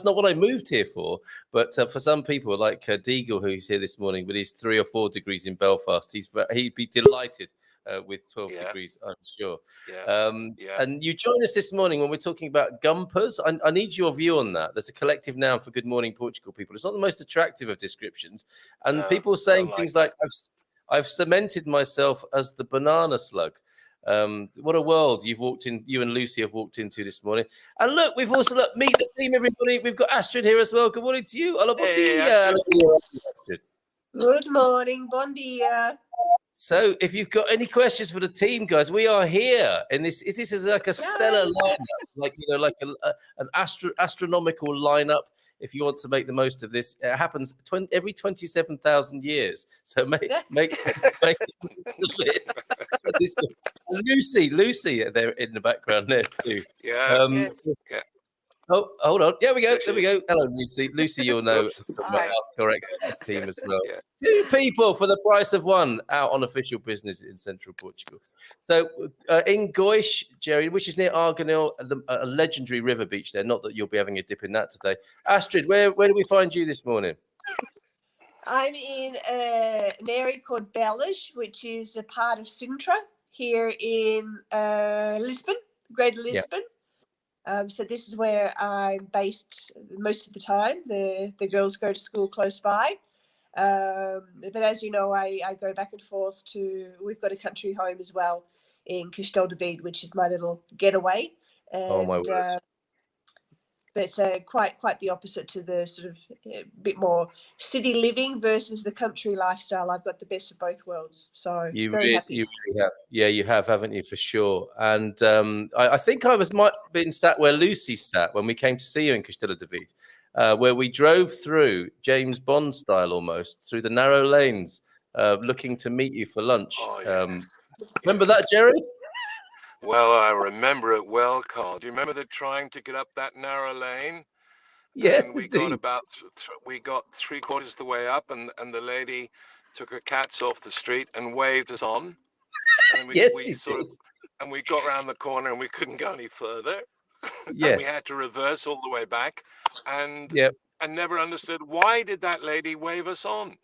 not what I moved here for. But for some people, like Deagle, who's here this morning, but he's 3 or 4 degrees in Belfast, he'd be delighted with 12 degrees, I'm sure. Yeah. And you join us this morning when we're talking about gumpers. I need your view on that. There's a collective noun for Good Morning Portugal people. It's not the most attractive of descriptions, and people saying things like I've cemented myself as the banana slug. What a world you and Lucy have walked into this morning. And look, we've also meet the team, everybody. We've got Astrid here as well. Good morning to you. Hey, Astrid. Good morning, bon dia. So, if you've got any questions for the team, guys, we are here, and this is like a stellar lineup, like an astronomical lineup. If you want to make the most of this, it happens every 27,000 years. So make Lucy there in the background there too. Yeah. Oh, hold on. There we go. This There we is- go. Hello, Lucy. Lucy, you'll know Oops. from Hi. our Expats team as well. Yeah. 2 people for the price of 1 out on official business in central Portugal. So in Goiás, Gerry, which is near Arganil, a legendary river beach there. Not that you'll be having a dip in that today. Astrid, where do we find you this morning? I'm in an area called Belas, which is a part of Sintra here in Lisbon, Greater Lisbon. So this is where I'm based most of the time. The girls go to school close by. But as you know, I go back and forth we've got a country home as well in Castelo de Vide, which is my little getaway. And, Oh, my word. But quite the opposite to the sort of bit more city living versus the country lifestyle. I've got the best of both worlds. So very happy. You really have. Yeah, you have, haven't you, for sure. And I think I might have been sat where Lucy sat when we came to see you in Castelo de Vide, where we drove through James Bond style almost through the narrow lanes, looking to meet you for lunch. Oh, yes. Remember that, Gerry? Well, I remember it well, Carl. Do you remember trying to get up that narrow lane? Yes, And we indeed. got about we got 3/4 of the way up, and the lady took her cats off the street and waved us on. And we, Yes, we she sort did. of, and we got round the corner and we couldn't go any further. Yes. And we had to reverse all the way back, and Yep. I never understood why did that lady wave us on.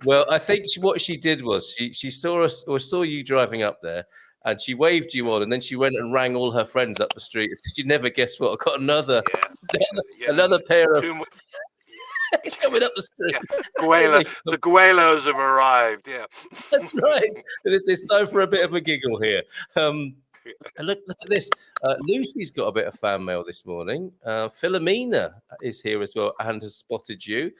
Well, I think what she did was she saw us or saw you driving up there, and she waved you on, and then she went and rang all her friends up the street. And she'd never guess what. I got another another pair of coming up the street. Yeah. The Guelos have arrived. Yeah, that's right. It's time for a bit of a giggle here. Look at this. Lucy's got a bit of fan mail this morning. Philomena is here as well and has spotted you.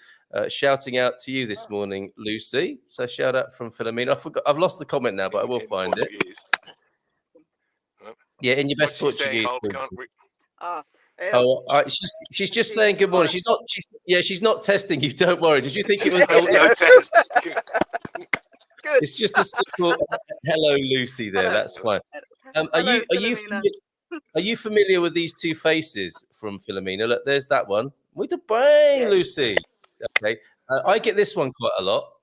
Shouting out to you this morning, Lucy. So shout out from Philomena. I've lost the comment now, but I will find Portuguese. it. Yeah, in your best What's she Portuguese. saying, She's just saying good morning. She's not testing you. Don't worry. Did you think it was? no test. Good. It's just a simple hello, Lucy. There, that's fine. Hello, Philomena. Are you familiar with these 2 faces from Philomena? Look, there's that one. Muito bem, Yes. Lucy. Okay, I get this one quite a lot.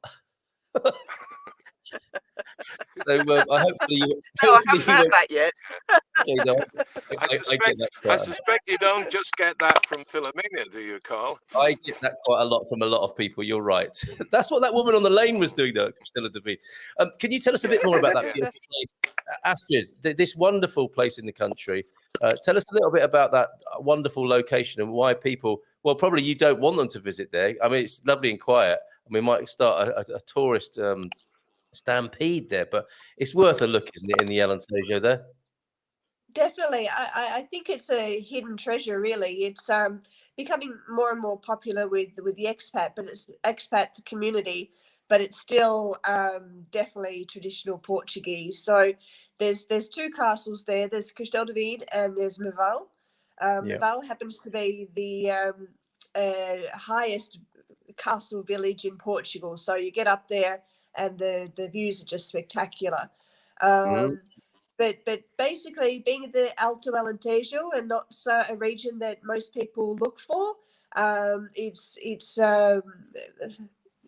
So hopefully you. No, I haven't had that yet. Okay, no, I get that I suspect you don't just get that from Philomena, do you, Carl? I get that quite a lot from a lot of people. You're right. That's what that woman on the lane was doing, though, Castelo de Vide. Can you tell us a bit more about that beautiful place, Astrid? This wonderful place in the country. Tell us a little bit about that wonderful location and why people. Well, probably you don't want them to visit there. I mean, it's lovely and quiet, and we might start a tourist stampede there, but it's worth a look, isn't it, in the Alentejo there? Definitely. I think it's a hidden treasure, really. It's becoming more and more popular with the expat community, but it's still definitely traditional Portuguese. So there's 2 castles there. There's Castelo de Vide and there's Meval. Meval happens to be the highest castle village in Portugal. So you get up there and the views are just spectacular. But basically, being the Alto Alentejo and not a region that most people look for, it's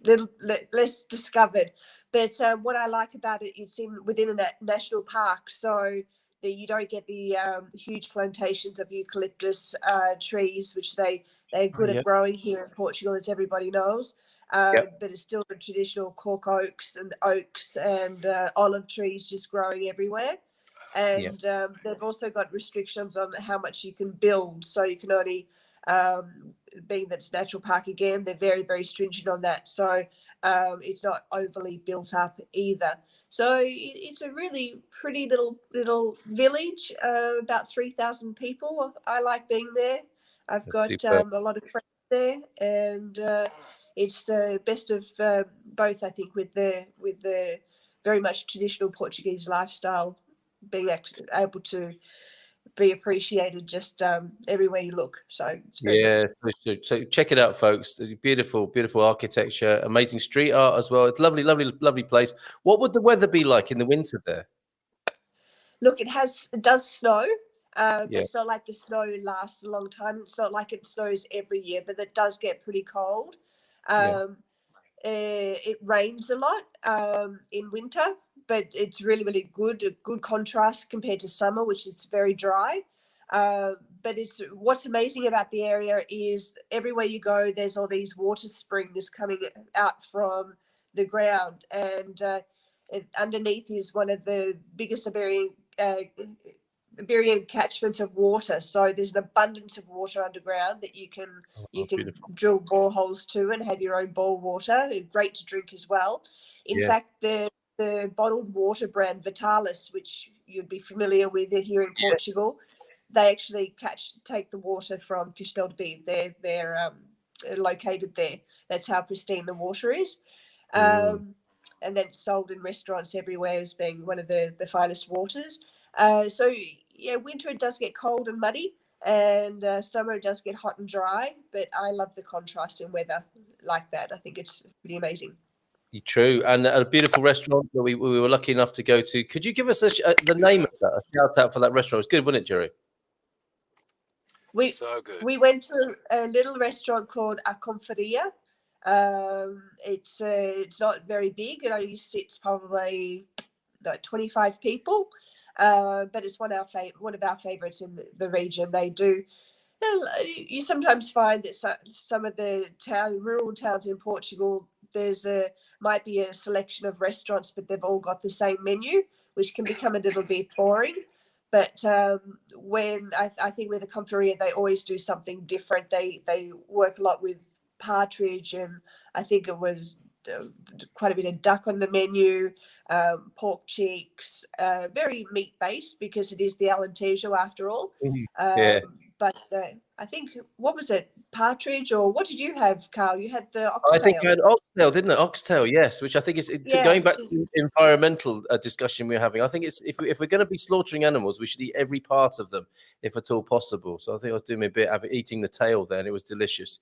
little less discovered. But what I like about it, it's within a national park, so that you don't get the huge plantations of eucalyptus trees, which they're good at growing here in Portugal, as everybody knows. But it's still the traditional cork oaks and olive trees just growing everywhere. And they've also got restrictions on how much you can build. So you can only, being that it's natural park again, they're very, very stringent on that. So it's not overly built up either. So it's a really pretty little village, about 3,000 people. I like being there. I've got a lot of friends there, and it's the best of both, I think, with the very much traditional Portuguese lifestyle being able to be appreciated just everywhere you look. So it's very good. So check it out, folks. Beautiful architecture, amazing street art as well. It's lovely place. What would the weather be like in the winter there? Look, it does snow. It's not like the snow lasts a long time. It's not like it snows every year, but it does get pretty cold. It rains a lot in winter, but it's really, really good. A good contrast compared to summer, which is very dry. But what's amazing about the area is everywhere you go, there's all these water springs coming out from the ground, and underneath is one of the biggest Iberian catchments of water. So there's an abundance of water underground that you can drill boreholes to and have your own bore water. It's great to drink as well. In fact, the bottled water brand Vitalis, which you'd be familiar with here in Portugal, they actually take the water from Castelo de Bim. They're located there. That's how pristine the water is. And then sold in restaurants everywhere as being one of the finest waters. So winter it does get cold and muddy, and summer it does get hot and dry. But I love the contrast in weather like that. I think it's pretty amazing. True, and a beautiful restaurant that we were lucky enough to go to. Could you give us the name of that? A shout out for that restaurant. It was good, wasn't it, Gerry? So good. We went to a little restaurant called A Conferia. It's not very big. It only sits probably like 25 people, but it's one of our favorites in the region. They do. You sometimes find that some of the rural towns in Portugal, might be a selection of restaurants, but they've all got the same menu, which can become a little bit boring. But when I think with the Conferia, they always do something different. They work a lot with partridge, and I think it was quite a bit of duck on the menu, pork cheeks, very meat based because it is the Alentejo after all. But I think, what was it, partridge, or what did you have, Carl? You had the oxtail. I think I had oxtail, didn't it? Oxtail, yes, which I think is going back to the environmental discussion we're having. I think it's if we're going to be slaughtering animals, we should eat every part of them, if at all possible. So I think I was doing a bit of eating the tail there, and it was delicious.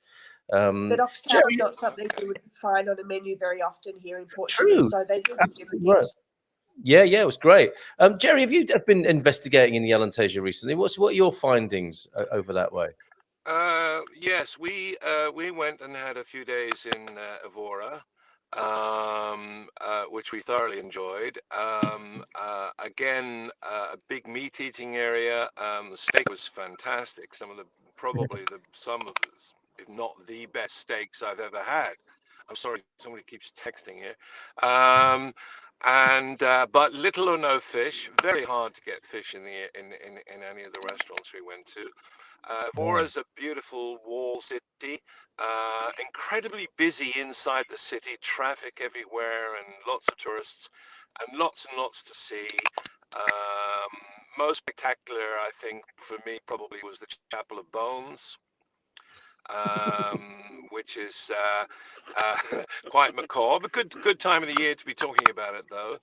But oxtail is not something you would find on a menu very often here in Portugal. True. So they do different Right. things. Yeah, it was great. Gerry, have you been investigating in the Alentejo recently? What are your findings over that way? Yes, we went and had a few days in Evora, which we thoroughly enjoyed. Again, a big meat eating area. The steak was fantastic. Some of the if not the best steaks I've ever had. I'm sorry, somebody keeps texting here. But little or no fish. Very hard to get fish in any of the restaurants we went to. Evora is a beautiful wall city, incredibly busy inside the city, traffic everywhere, and lots of tourists, and lots to see. Most spectacular, I think, for me, probably was the Chapel of Bones, which is quite macabre. Good time of the year to be talking about it, though.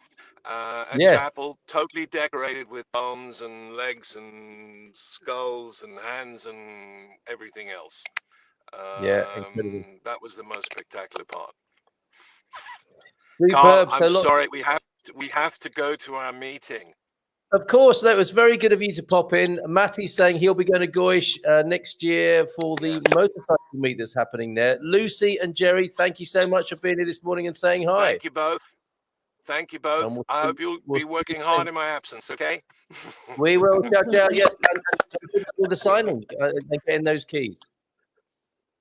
Chapel totally decorated with bones and legs and skulls and hands and everything else. That was the most spectacular part. Superb. Carl, I'm sorry, we have to go to our meeting. Of course, it was very good of you to pop in. Matty's saying he'll be going to Goish next year for the motorcycle meet that's happening there. Lucy and Gerry, thank you so much for being here this morning and saying hi. Thank you both. I hope you'll be working hard in my absence, okay? We will. Ciao. Yes, and with the signing and getting those keys.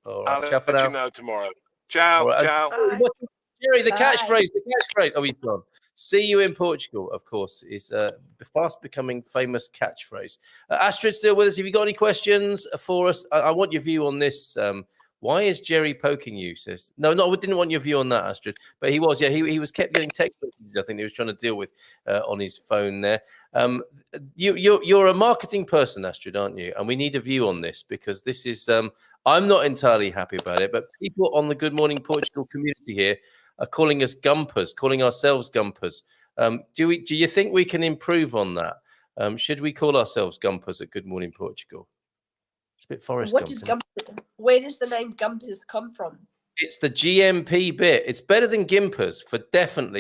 All right. I'll let you know tomorrow. Ciao. Right. Ciao. Gerry, the catchphrase. Oh, he's gone. See you in Portugal, of course, is fast becoming famous catchphrase. Astrid still with us. Have you got any questions for us? I want your view on this. Why is Gerry poking you, sis? No, we didn't want your view on that, Astrid. But he was, he was kept getting text messages, I think he was trying to deal with on his phone there. You're a marketing person, Astrid, aren't you? And we need a view on this because this is, I'm not entirely happy about it, but people on the Good Morning Portugal community here are calling us gumpers, calling ourselves gumpers. Do you think we can improve on that? Should we call ourselves gumpers at Good Morning Portugal? It's a bit Forrest Gump. Where does the name Gumpers come from? It's the GMP bit. It's better than Gimpers,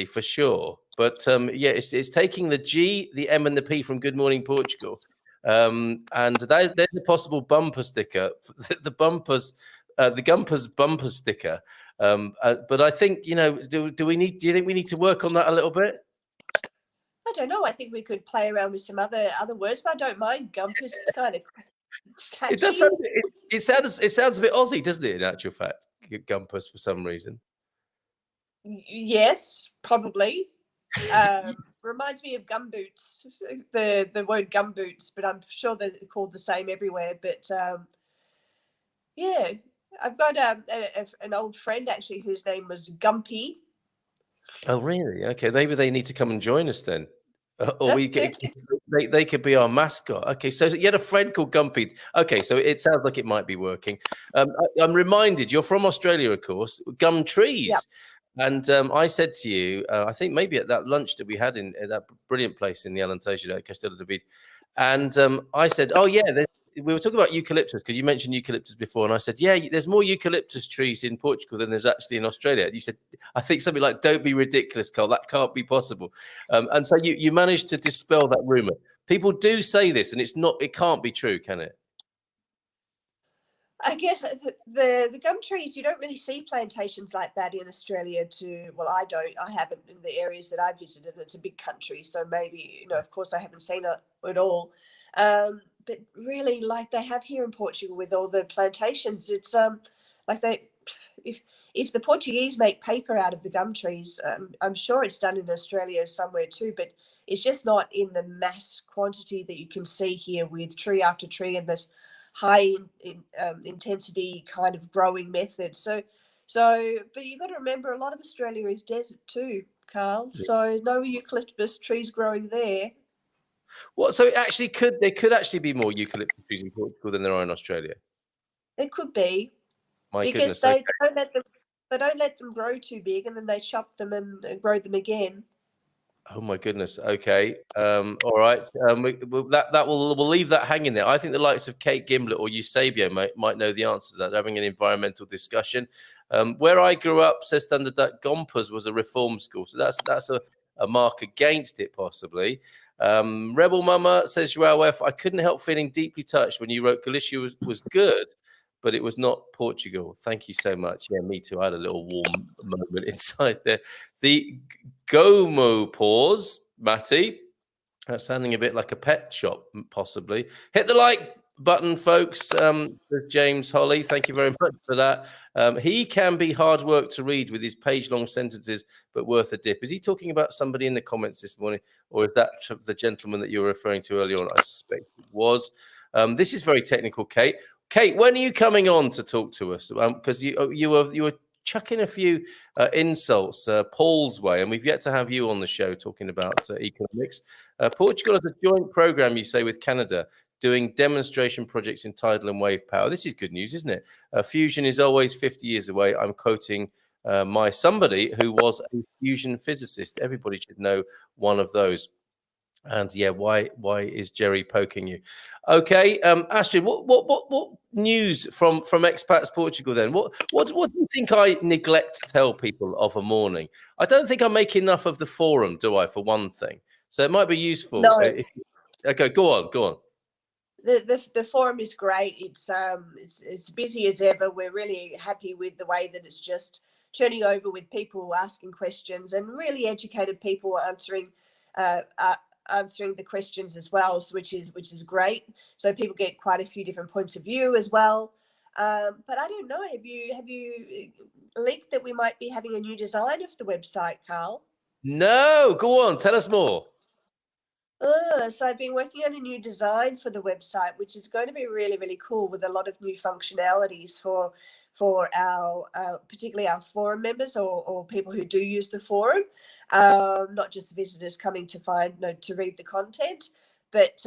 for sure. But it's taking the G, the M, and the P from Good Morning Portugal And there's a possible bumper sticker. The Gumpers bumper sticker. But I think, you know, do you think we need to work on that a little bit? I don't know. I think we could play around with some other words, but I don't mind Gumpers. It's kind of catchy. It does sound, it sounds a bit Aussie, doesn't it, in actual fact? Gumpers for some reason. Yes, probably. Reminds me of gumboots, the word gumboots, but I'm sure they're called the same everywhere. But yeah, I've got an old friend actually whose name was Gumpy. Oh, really? Okay, maybe they need to come and join us then. Or they could be our mascot. Okay, so you had a friend called Gumpy. Okay, so it sounds like it might be working. I'm reminded you're from Australia, of course. Gum trees. Yep. And I said to you, I think maybe at that lunch that we had in that brilliant place in the Alentejo at Castelo de Vid, and I said, oh yeah, we were talking about eucalyptus because you mentioned eucalyptus before, and I said, yeah, there's more eucalyptus trees in Portugal than there's actually in Australia. And you said, I think something like, don't be ridiculous, Carl, that can't be possible. And so you managed to dispel that rumor. People do say this, and it can't be true, can it? I guess the gum trees, you don't really see plantations like that in Australia well, I don't. I haven't in the areas that I've visited. It's a big country, so maybe, you know, of course I haven't seen it at all. But really, like they have here in Portugal with all the plantations, it's like if the Portuguese make paper out of the gum trees, I'm sure it's done in Australia somewhere too, but it's just not in the mass quantity that you can see here with tree after tree and this high intensity kind of growing method. So, but you've got to remember a lot of Australia is desert too, Carl. Yeah. So no eucalyptus trees growing there. What? So there could actually be more eucalyptus trees in Portugal than there are in Australia. It could be. My because goodness, they don't let them grow too big, and then they chop them and grow them again. Oh my goodness. Okay. All right. We'll leave that hanging there. I think the likes of Kate Gimblett or Eusebio might know the answer to that. Having an environmental discussion. Where I grew up, says Thunder Duck, Gompers was a reform school, so that's a mark against it possibly. Rebel Mama says, Joao F, I couldn't help feeling deeply touched when you wrote Galicia was good, but it was not Portugal. Thank you so much. Yeah, me too. I had a little warm moment inside there. The Gomo pause, Matty. That's sounding a bit like a pet shop, possibly. Hit the like button, folks. There's James Holly. Thank you very much for that. He can be hard work to read with his page-long sentences, but worth a dip. Is he talking about somebody in the comments this morning, or is that the gentleman that you were referring to earlier on? I suspect it was. This is very technical, Kate. Kate, when are you coming on to talk to us? Because you were chucking a few insults Paul's way, and we've yet to have you on the show talking about economics. Portugal has a joint program, you say, with Canada, doing demonstration projects in tidal and wave power. This is good news, isn't it? Fusion is always 50 years away. I'm quoting somebody who was a fusion physicist. Everybody should know one of those. And yeah, why is Gerry poking you? Okay, Astrid, what news from Expats Portugal then? What do you think I neglect to tell people of a morning? I don't think I make enough of the forum, do I? For one thing, so it might be useful. No. Okay, go on. The forum is great. It's busy as ever. We're really happy with the way that it's just churning over with people asking questions and really educated people answering the questions as well, which is great. So people get quite a few different points of view as well. But I don't know. Have you leaked that we might be having a new design of the website, Carl? No, go on. Tell us more. So I've been working on a new design for the website, which is going to be really, really cool with a lot of new functionalities for our particularly our forum members or people who do use the forum, not just the visitors coming to to read the content, but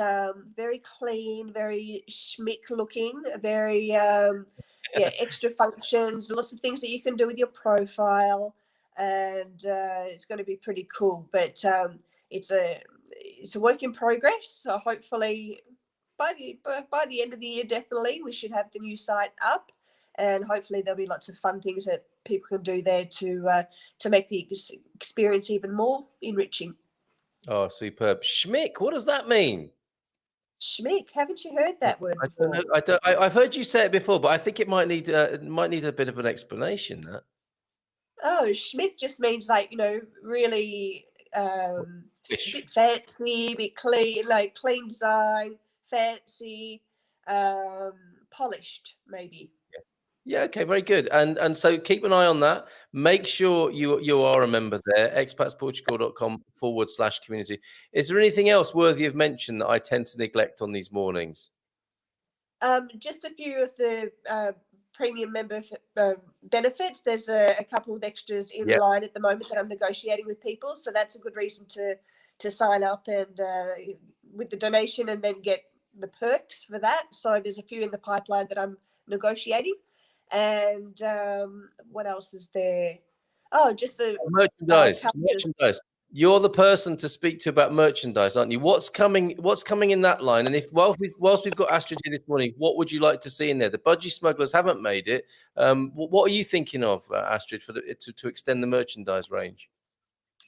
very clean, very schmick looking, very extra functions, lots of things that you can do with your profile, and it's going to be pretty cool. But it's a work in progress, so hopefully by the end of the year, definitely we should have the new site up, and hopefully there'll be lots of fun things that people can do there to make the experience even more enriching. Oh, superb. Schmick, what does that mean? Schmick. Haven't you heard that word I don't before? know. I've heard you say it before, but I think it might need a bit of an explanation. That. Oh, schmick just means like, really a bit fancy, a bit clean, like clean design, fancy, polished, maybe. Yeah, okay, very good. And so keep an eye on that. Make sure you are a member there, expatsportugal.com/community. Is there anything else worthy of mention that I tend to neglect on these mornings? Just a few of the premium member benefits. There's a couple of extras in line at the moment that I'm negotiating with people, so that's a good reason to sign up and with the donation and then get the perks for that. So there's a few in the pipeline that I'm negotiating. And what else is there? Oh, just the merchandise. You're the person to speak to about merchandise, aren't you? What's coming in that line? And if whilst we've got Astrid here this morning, what would you like to see in there? The budgie smugglers haven't made it. What are you thinking of, Astrid, to extend the merchandise range?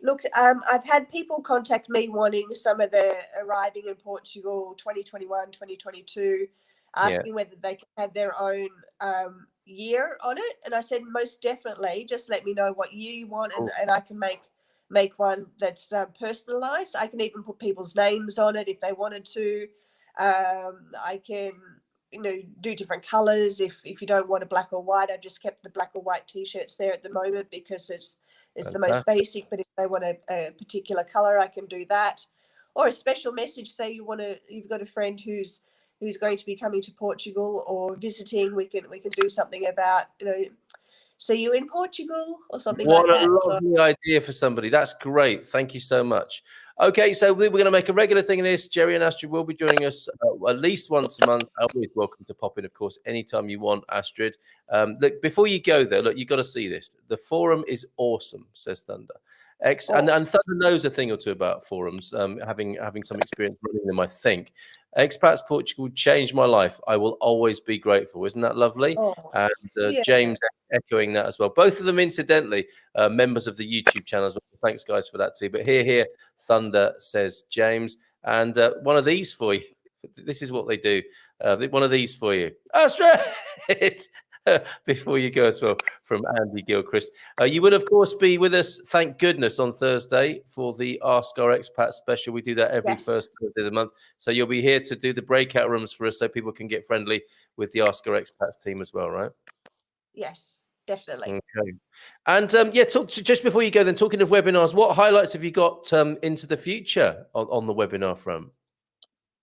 Look, I've had people contact me wanting some of the arriving in Portugal 2021, 2022, asking whether they can have their own year on it. And I said, most definitely, just let me know what year you want, and I can make one that's personalized. I can even put people's names on it if they wanted to. I can do different colors if you don't want a black or white. I've just kept the black or white t-shirts there at the moment because it's the most basic, but if they want a particular color, I can do that. Or a special message, say you've got a friend who's going to be coming to Portugal or visiting, we can do something about see you in Portugal or something like that. What a lovely idea for somebody. That's great. Thank you so much. Okay, so we're going to make a regular thing in this. Gerry and Astrid will be joining us at least once a month. Always welcome to pop in, of course, anytime you want, Astrid. Look, before you go, though, look, you've got to see this. The forum is awesome, says Thunder. And Thunder knows a thing or two about forums, having some experience running them, I think. Expats Portugal changed my life. I will always be grateful. Isn't that lovely? And James echoing that as well. Both of them, incidentally, members of the YouTube channel as well. Thanks, guys, for that too. But here, Thunder, says James. And one of these for you. This is what they do. One of these for you. Astrid! Before you go as well, from Andy Gilchrist. You will, of course, be with us, thank goodness, on Thursday for the Ask Our Expat special. We do that every first Thursday of the month. So you'll be here to do the breakout rooms for us so people can get friendly with the Ask Our Expat team as well, right? Yes, definitely. Okay. And just before you go then, talking of webinars, what highlights have you got into the future on the webinar front?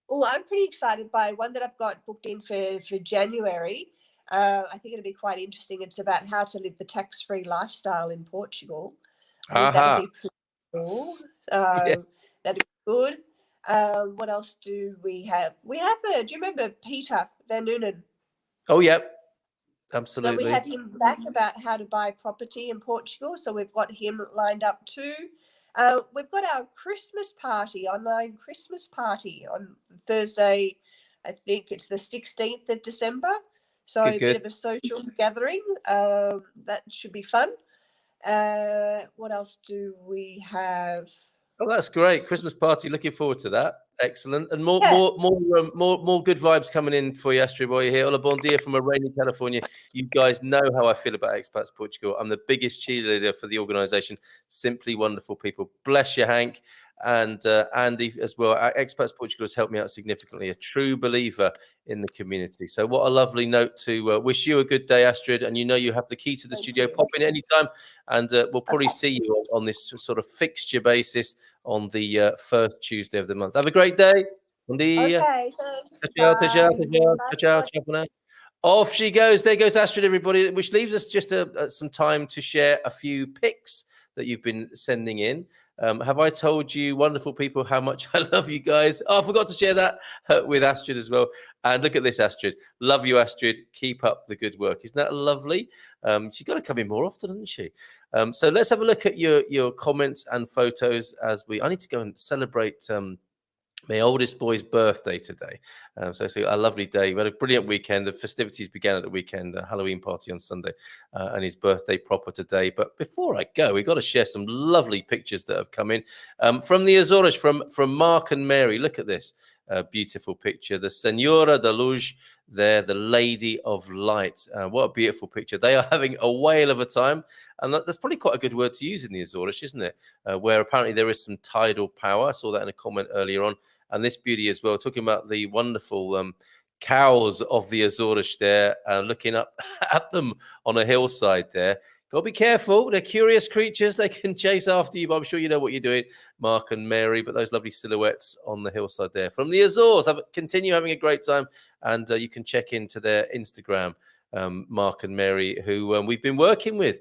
Oh, I'm pretty excited by one that I've got booked in for January. I think it'll be quite interesting. It's about how to live the tax-free lifestyle in Portugal. I think that'll be pretty cool. That'll be good. What else do we have? We have do you remember Peter Van Noonan? Oh, yeah. Absolutely. So we had him back about how to buy property in Portugal. So we've got him lined up too. We've got our online Christmas party on Thursday. I think it's the 16th of December. So a bit of a social gathering. That should be fun. What else do we have? Oh, that's great. Christmas party. Looking forward to that. Excellent. And more good vibes coming in for you, Astrid, while you're here. Hola, bon dia from a rainy California. You guys know how I feel about Expats Portugal. I'm the biggest cheerleader for the organisation. Simply wonderful people. Bless you, Hank. And Andy as well. Expats Portugal has helped me out significantly. A true believer in the community. So what a lovely note to wish you a good day, Astrid. And you have the key to the studio. Pop in anytime, and we'll probably see you on this sort of fixture basis on the first Tuesday of the month. Have a great day. Bon dia. Okay, thanks. Ciao. Off she goes. There goes Astrid, everybody, which leaves us just some time to share a few pics that you've been sending in. Have I told you, wonderful people, how much I love you guys? Oh, I forgot to share that with Astrid as well. And look at this, Astrid. Love you, Astrid. Keep up the good work. Isn't that lovely? She's got to come in more often, doesn't she? So let's have a look at your comments and photos as I need to go and celebrate my oldest boy's birthday today. So it's a lovely day. We had a brilliant weekend. The festivities began at the weekend, a Halloween party on Sunday, and his birthday proper today. But before I go, we've got to share some lovely pictures that have come in from the Azores, from Mark and Mary. Look at this. beautiful picture. The Senora de Luz there, the Lady of Light. What a beautiful picture. They are having a whale of a time. And that's probably quite a good word to use in the Azores, isn't it? Where apparently there is some tidal power. I saw that in a comment earlier on. And this beauty as well, talking about the wonderful cows of the Azores there, looking up at them on a hillside there. Got to be careful. They're curious creatures. They can chase after you, but I'm sure you know what you're doing, Mark and Mary. But those lovely silhouettes on the hillside there from the Azores. Continue having a great time, and you can check into their Instagram, Mark and Mary, who we've been working with,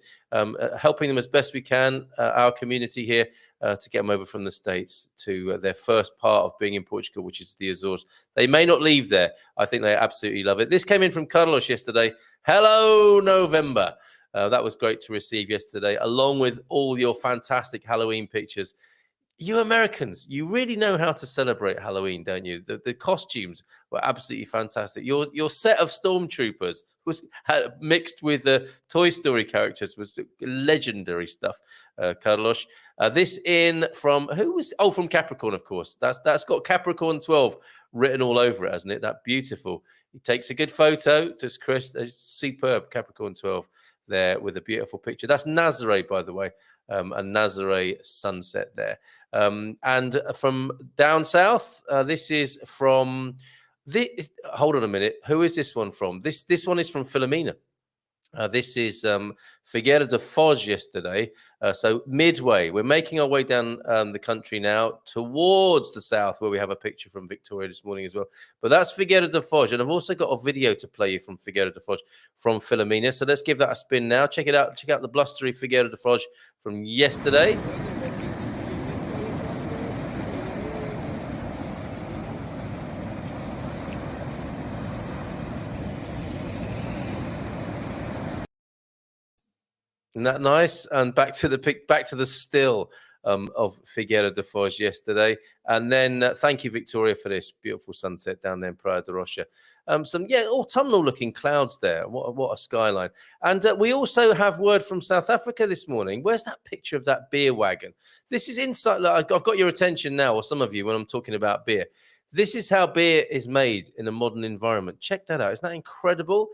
helping them as best we can, our community here, to get them over from the States to their first part of being in Portugal, which is the Azores. They may not leave there. I think they absolutely love it. This came in from Carlos yesterday. Hello, November. That was great to receive yesterday, along with all your fantastic Halloween pictures. You Americans, you really know how to celebrate Halloween, don't you? The costumes were absolutely fantastic. Your set of stormtroopers was mixed with the Toy Story characters was legendary stuff, Carlos. This in from who was? Oh, from Capricorn, of course. That's got Capricorn 12 written all over it, hasn't it? That beautiful. He takes a good photo. Does Chris? It's superb Capricorn 12 there with a beautiful picture. That's Nazare, by the way. A Nazare sunset there. And from down south, this is from hold on a minute. Who is this one from? This one is from Filomena. This is Figueira de Foz yesterday. So midway, we're making our way down the country now towards the south, where we have a picture from Victoria this morning as well. But that's Figueira de Foz. And I've also got a video to play you from Figueira de Foz from Filomena. So let's give that a spin now. Check it out. Check out the blustery Figueira de Foz from yesterday. Isn't that nice? And back to the still of Figueira de Foz yesterday. And then thank you, Victoria, for this beautiful sunset down there in Praia de Rocha. Some autumnal looking clouds there. What a skyline. And we also have word from South Africa this morning. Where's that picture of that beer wagon? This is inside. I've got your attention now, or some of you, when I'm talking about beer. This is how beer is made in a modern environment. Check that out. Isn't that incredible?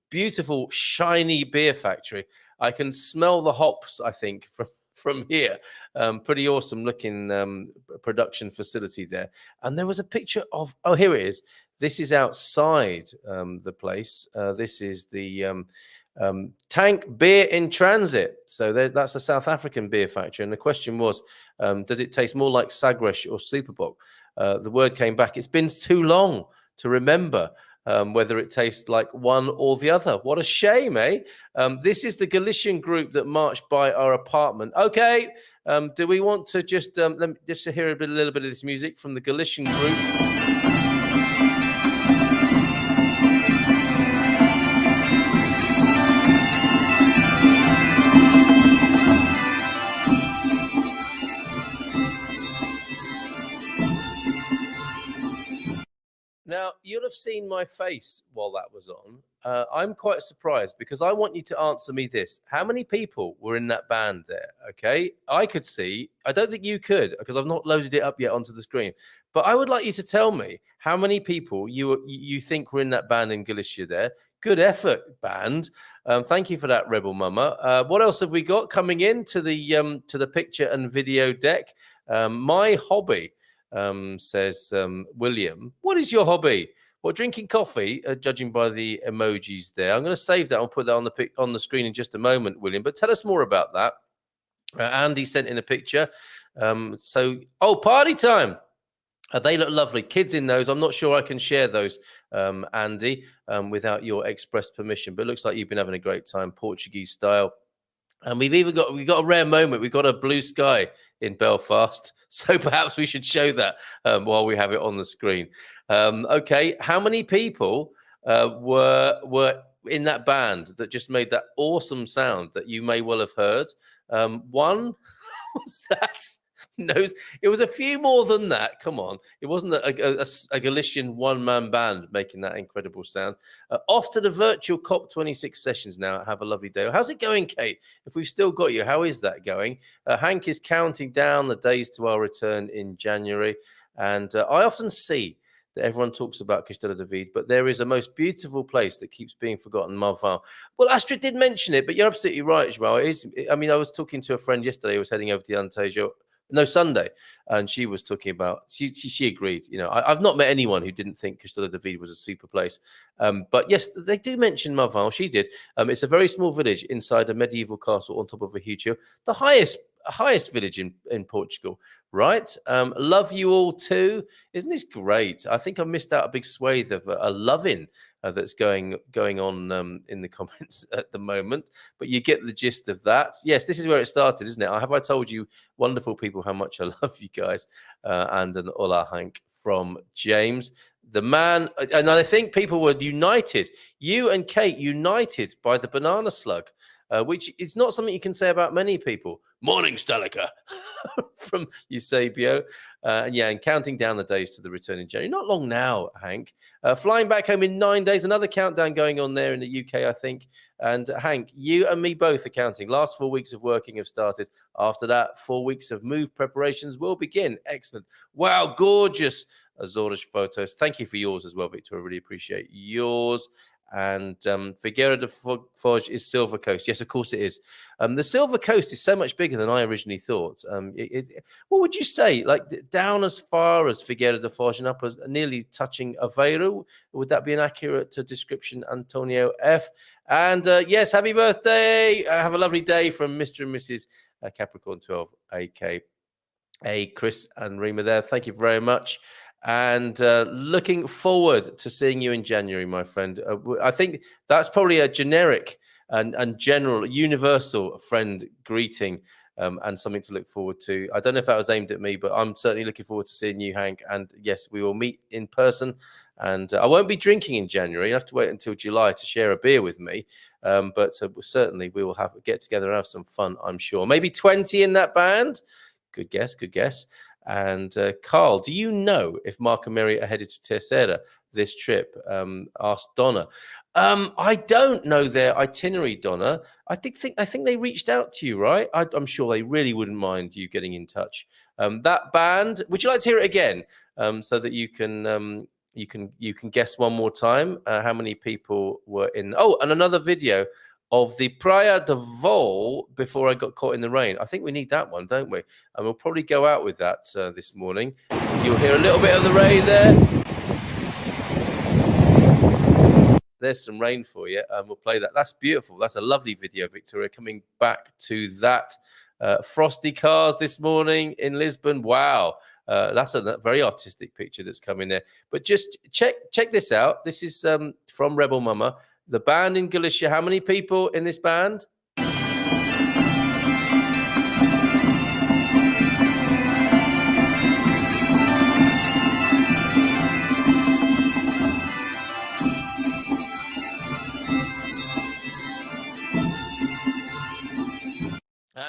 Beautiful, shiny beer factory. I can smell the hops, I think, from here. Pretty awesome looking production facility there. And there was a picture of, oh, here it is. This is outside the place. This is the Tank Beer in Transit. So that's a South African beer factory. And the question was, does it taste more like Sagres or Superbock? The word came back, it's been too long to remember whether it tastes like one or the other. What a shame, eh? This is the Galician group that marched by our apartment. Okay, do we want to just let me just hear a little bit of this music from the Galician group? Now, you'll have seen my face while that was on. I'm quite surprised because I want you to answer me this. How many people were in that band there? Okay, I could see. I don't think you could because I've not loaded it up yet onto the screen. But I would like you to tell me how many people you think were in that band in Galicia there. Good effort, band. Thank you for that, Rebel Mama. What else have we got coming in to the picture and video deck? My hobby. Says William. What is your hobby? Well, drinking coffee, judging by the emojis there. I'm going to save that. I'll put that on the screen in just a moment, William. But tell us more about that. Andy sent in a picture. Party time. They look lovely. Kids in those. I'm not sure I can share those, Andy, without your express permission. But it looks like you've been having a great time, Portuguese style. And we've got a rare moment. We've got a blue sky in Belfast, so perhaps we should show that while we have it on the screen. Okay, how many people were in that band that just made that awesome sound that you may well have heard? One was that. No, it was a few more than that. Come on. It wasn't a Galician one-man band making that incredible sound. Off to the virtual COP26 sessions now. Have a lovely day. How's it going, Kate? If we've still got you, how is that going? Hank is counting down the days to our return in January. And I often see that everyone talks about Castelo de Vide, but there is a most beautiful place that keeps being forgotten, Marval. Well, Astrid did mention it, but you're absolutely right, Joao. It is. I mean, I was talking to a friend yesterday who was heading over to Antejo. No, Sunday, and she was talking about. She agreed. You know, I've not met anyone who didn't think Castelo de Vide was a super place. But yes, they do mention Marval. She did. It's a very small village inside a medieval castle on top of a huge hill. The highest village in Portugal, right? Love you all too. Isn't this great? I think I missed out a big swathe of a loving that's going on in the comments at the moment, but you get the gist of that. Yes, this is where it started, isn't it? Have I told you, wonderful people, how much I love you guys? And an Ola Hank from James, the man. And I think people were united, you and Kate, united by the banana slug, which is not something you can say about many people. Morning, Stallica, from Eusebio. And counting down the days to the return in January. Not long now, Hank. Flying back home in 9 days. Another countdown going on there in the UK, I think. And Hank, you and me both are counting. Last 4 weeks of working have started. After that, 4 weeks of move preparations will begin. Excellent. Wow, gorgeous Azores photos. Thank you for yours as well, Victor. I really appreciate yours. And Figueira de Foz is Silver Coast. Yes, of course it is. The Silver Coast is so much bigger than I originally thought. What would you say? Like down as far as Figueira de Foz and up as nearly touching Aveiro? Would that be an accurate description, Antonio F? And yes, happy birthday. Have a lovely day from Mr. and Mrs. Capricorn 12, a.k.a. Chris and Rima there. Thank you very much. And looking forward to seeing you in January, my friend. I think that's probably a generic and general, universal friend greeting and something to look forward to. I don't know if that was aimed at me, but I'm certainly looking forward to seeing you, Hank. And yes, we will meet in person. And I won't be drinking in January. You have to wait until July to share a beer with me. But certainly we will get together and have some fun, I'm sure. Maybe 20 in that band. Good guess, good guess. And Carl, do you know if Mark and Mary are headed to Terceira this trip? Asked Donna. I don't know their itinerary, Donna. I think they reached out to you, right? I'm sure they really wouldn't mind you getting in touch. That band, would you like to hear it again, so that you can guess one more time how many people were in? Oh, and another video of the Praia de Vol before I got caught in the rain. I think we need that one, don't we? And we'll probably go out with that this morning. You'll hear a little bit of the rain there. There's some rain for you, and we'll play that. That's beautiful. That's a lovely video, Victoria. Coming back to that. Frosty cars this morning in Lisbon. Wow. That's a very artistic picture that's coming there. But just check this out. This is from Rebel Mama. The band in Galicia. How many people in this band?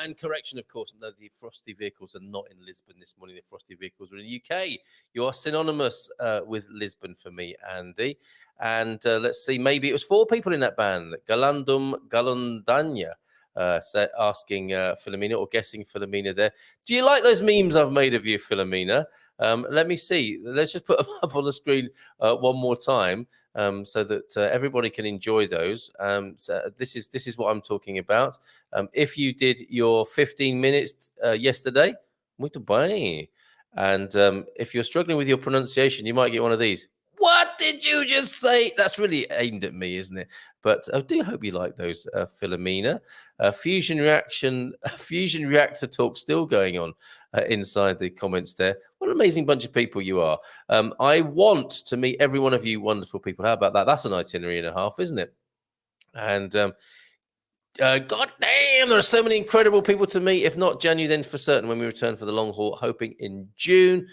And correction, of course, no, the Frosty vehicles are not in Lisbon this morning. The Frosty vehicles are in the UK. You are synonymous with Lisbon for me, Andy. And let's see, maybe it was 4 people in that band. Galandania asking Philomena, or guessing Philomena there. Do you like those memes I've made of you, Philomena? Let me see. Let's just put them up on the screen one more time so that everybody can enjoy those. So this is what I'm talking about. If you did your 15 minutes yesterday, muito bem. And if you're struggling with your pronunciation, you might get one of these. What did you just say? That's really aimed at me, isn't it? But I do hope you like those, Philomena. Fusion reactor talk still going on inside the comments there. What an amazing bunch of people you are. I want to meet every one of you wonderful people. How about that? That's an itinerary and a half, isn't it? And God damn, there are so many incredible people to meet. If not January, then for certain when we return for the long haul, hoping in June.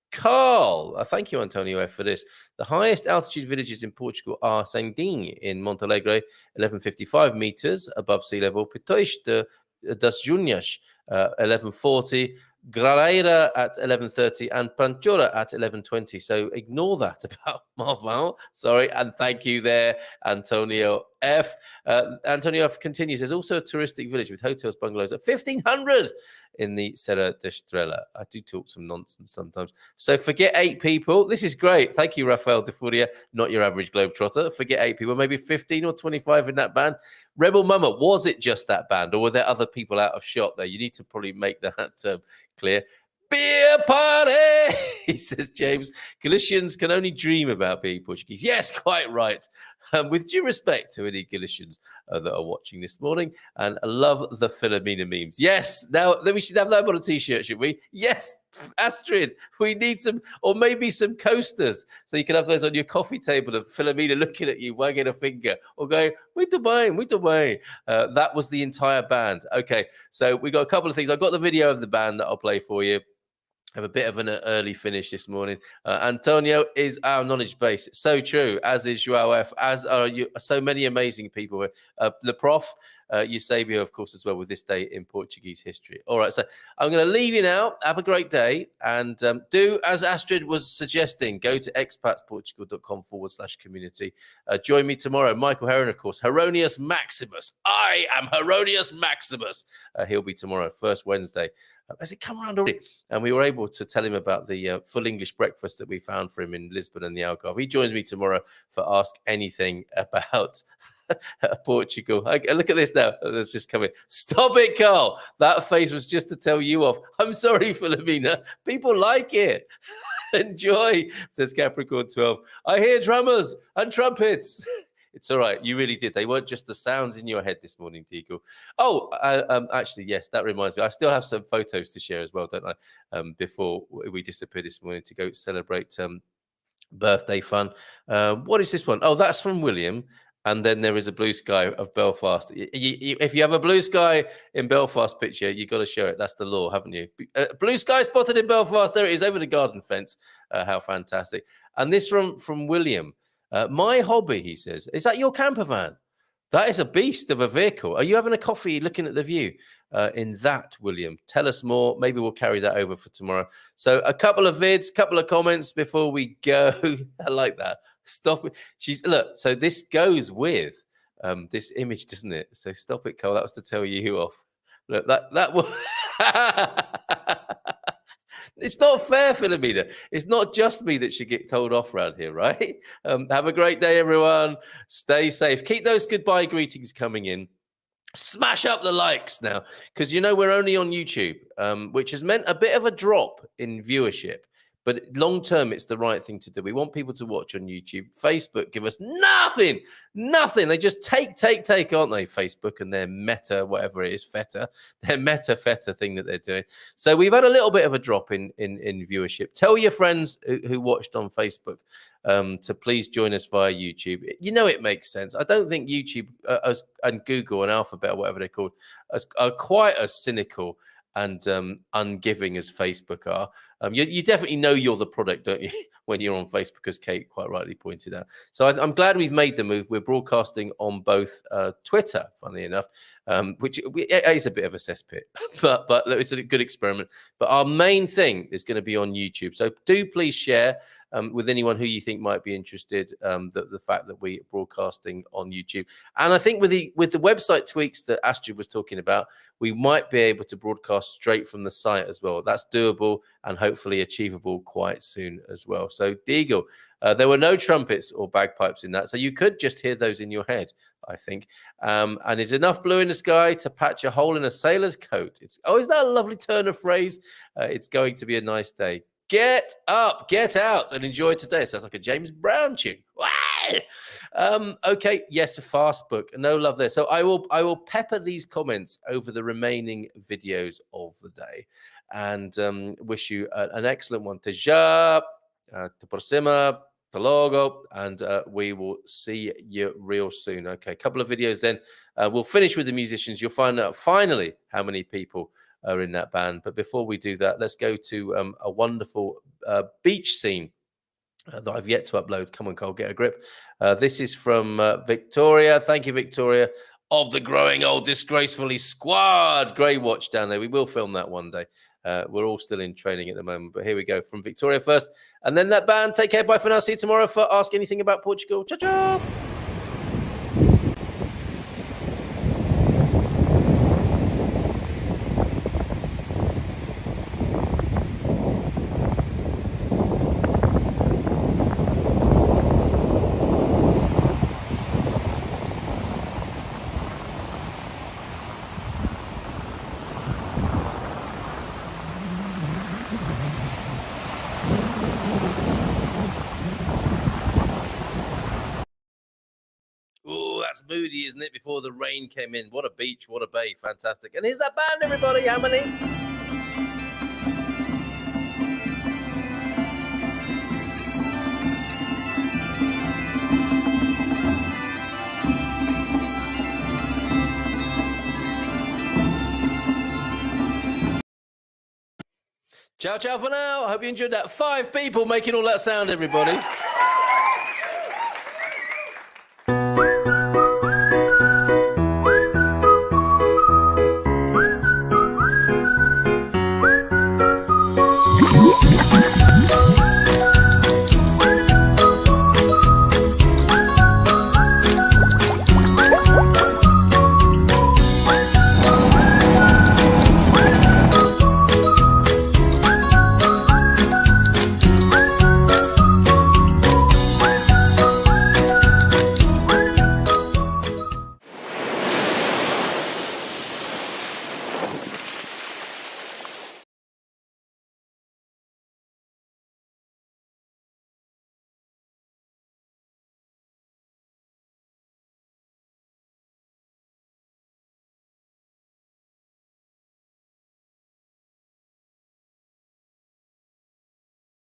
Carl, thank you, Antonio F, for this. The highest altitude villages in Portugal are Sendinho in Montalegre, 1155 meters above sea level, Pitois das Junias, 1140, Graleira at 1130, and Panchora at 1120. So ignore that about Marval. Sorry, and thank you there, Antonio Antonio F continues, there's also a touristic village with hotels, bungalows at 1,500 in the Serra da Estrela. I do talk some nonsense sometimes. So forget 8 people. This is great. Thank you, Rafael de Furia, not your average globetrotter. Forget 8 people, maybe 15 or 25 in that band. Rebel Mama, was it just that band or were there other people out of shot there? You need to probably make that clear. Beer party, he says, James. Galicians can only dream about being Portuguese. Yes, quite right. With due respect to any Galicians that are watching this morning, and I love the Filomena memes. Yes, now then we should have that on a t-shirt, should we? Yes, Astrid, we need some, or maybe some coasters, so you can have those on your coffee table of Filomena looking at you, wagging a finger, or going, muito bem. That was the entire band. Okay, so we got a couple of things. I've got the video of the band that I'll play for you. Have a bit of an early finish this morning. Antonio is our knowledge base. It's so true, as is Joao F, as are you, so many amazing people. The Prof, Eusebio, of course, as well, with this day in Portuguese history. All right, so I'm going to leave you now. Have a great day. And do, as Astrid was suggesting, go to expatsportugal.com/community. Join me tomorrow. Michael Heron, of course. Heronius Maximus. I am Heronius Maximus. He'll be tomorrow, first Wednesday. Has it come around already? And we were able to tell him about the full English breakfast that we found for him in Lisbon and the Algarve. He joins me tomorrow for Ask Anything about Portugal. Look at this now. Let's just come in. Stop it, Carl. That face was just to tell you off. I'm sorry, Filomena. People like it. Enjoy, says Capricorn 12. I hear drummers and trumpets. It's all right. You really did. They weren't just the sounds in your head this morning, Deagle. Oh, actually, yes, that reminds me. I still have some photos to share as well, don't I? Before we disappear this morning to go celebrate birthday fun. What is this one? Oh, that's from William. And then there is a blue sky of Belfast. If you have a blue sky in Belfast picture, you've got to show it. That's the law, haven't you? Blue sky spotted in Belfast. There it is, over the garden fence. How fantastic. And this from William. My hobby, he says, is that your camper van? That is a beast of a vehicle. Are you having a coffee looking at the view in that, William? Tell us more. Maybe we'll carry that over for tomorrow. So a couple of vids, couple of comments before we go. I like that. Stop it. Look, so this goes with this image, doesn't it? So stop it, Cole. That was to tell you off. Look, that was... It's not fair, Filomena. It's not just me that should get told off around here, right? Have a great day, everyone. Stay safe. Keep those goodbye greetings coming in. Smash up the likes now, because, you know, we're only on YouTube, which has meant a bit of a drop in viewership. But long term, it's the right thing to do. We want people to watch on YouTube. Facebook give us nothing. They just take, aren't they? Facebook and their meta, whatever it is, feta, their meta thing that they're doing. So we've had a little bit of a drop in viewership. Tell your friends who watched on Facebook to please join us via YouTube. You know, it makes sense. I don't think YouTube and Google and Alphabet, or whatever they're called, are quite as cynical and ungiving as Facebook are. You definitely know you're the product, don't you, when you're on Facebook, as Kate quite rightly pointed out. So I'm glad we've made the move. We're broadcasting on both Twitter, funnily enough, which is a bit of a cesspit, but it's a good experiment. But our main thing is going to be on YouTube. So do please share with anyone who you think might be interested, the fact that we're broadcasting on YouTube. And I think with the website tweaks that Astrid was talking about, we might be able to broadcast straight from the site as well. That's doable and hopefully achievable quite soon as well. So, Deagle, there were no trumpets or bagpipes in that, so you could just hear those in your head, I think. And is enough blue in the sky to patch a hole in a sailor's coat? Is that a lovely turn of phrase? It's going to be a nice day. Get up, get out, and enjoy today. Sounds like a James Brown tune. Okay, yes, a fast book. No love there. So I will pepper these comments over the remaining videos of the day, and wish you an excellent one. Te já, te próxima, te logo, and we will see you real soon. Okay, a couple of videos then. We'll finish with the musicians. You'll find out finally how many people are in that band. But before we do that, let's go to a wonderful beach scene that I've yet to upload. Come on, Cole, get a grip. This is from Victoria. Thank you, Victoria, of the Growing Old Disgracefully Squad. Great watch down there. We will film that one day. We're all still in training at the moment. But here we go from Victoria first. And then that band. Take care. Bye for now. See you tomorrow for Ask Anything About Portugal. Ciao, ciao. Oh, that's moody, isn't it? Before the rain came in. What a beach, what a bay. Fantastic. And here's that band, everybody. How many? Ciao, ciao for now. I hope you enjoyed that. 5 people making all that sound, everybody.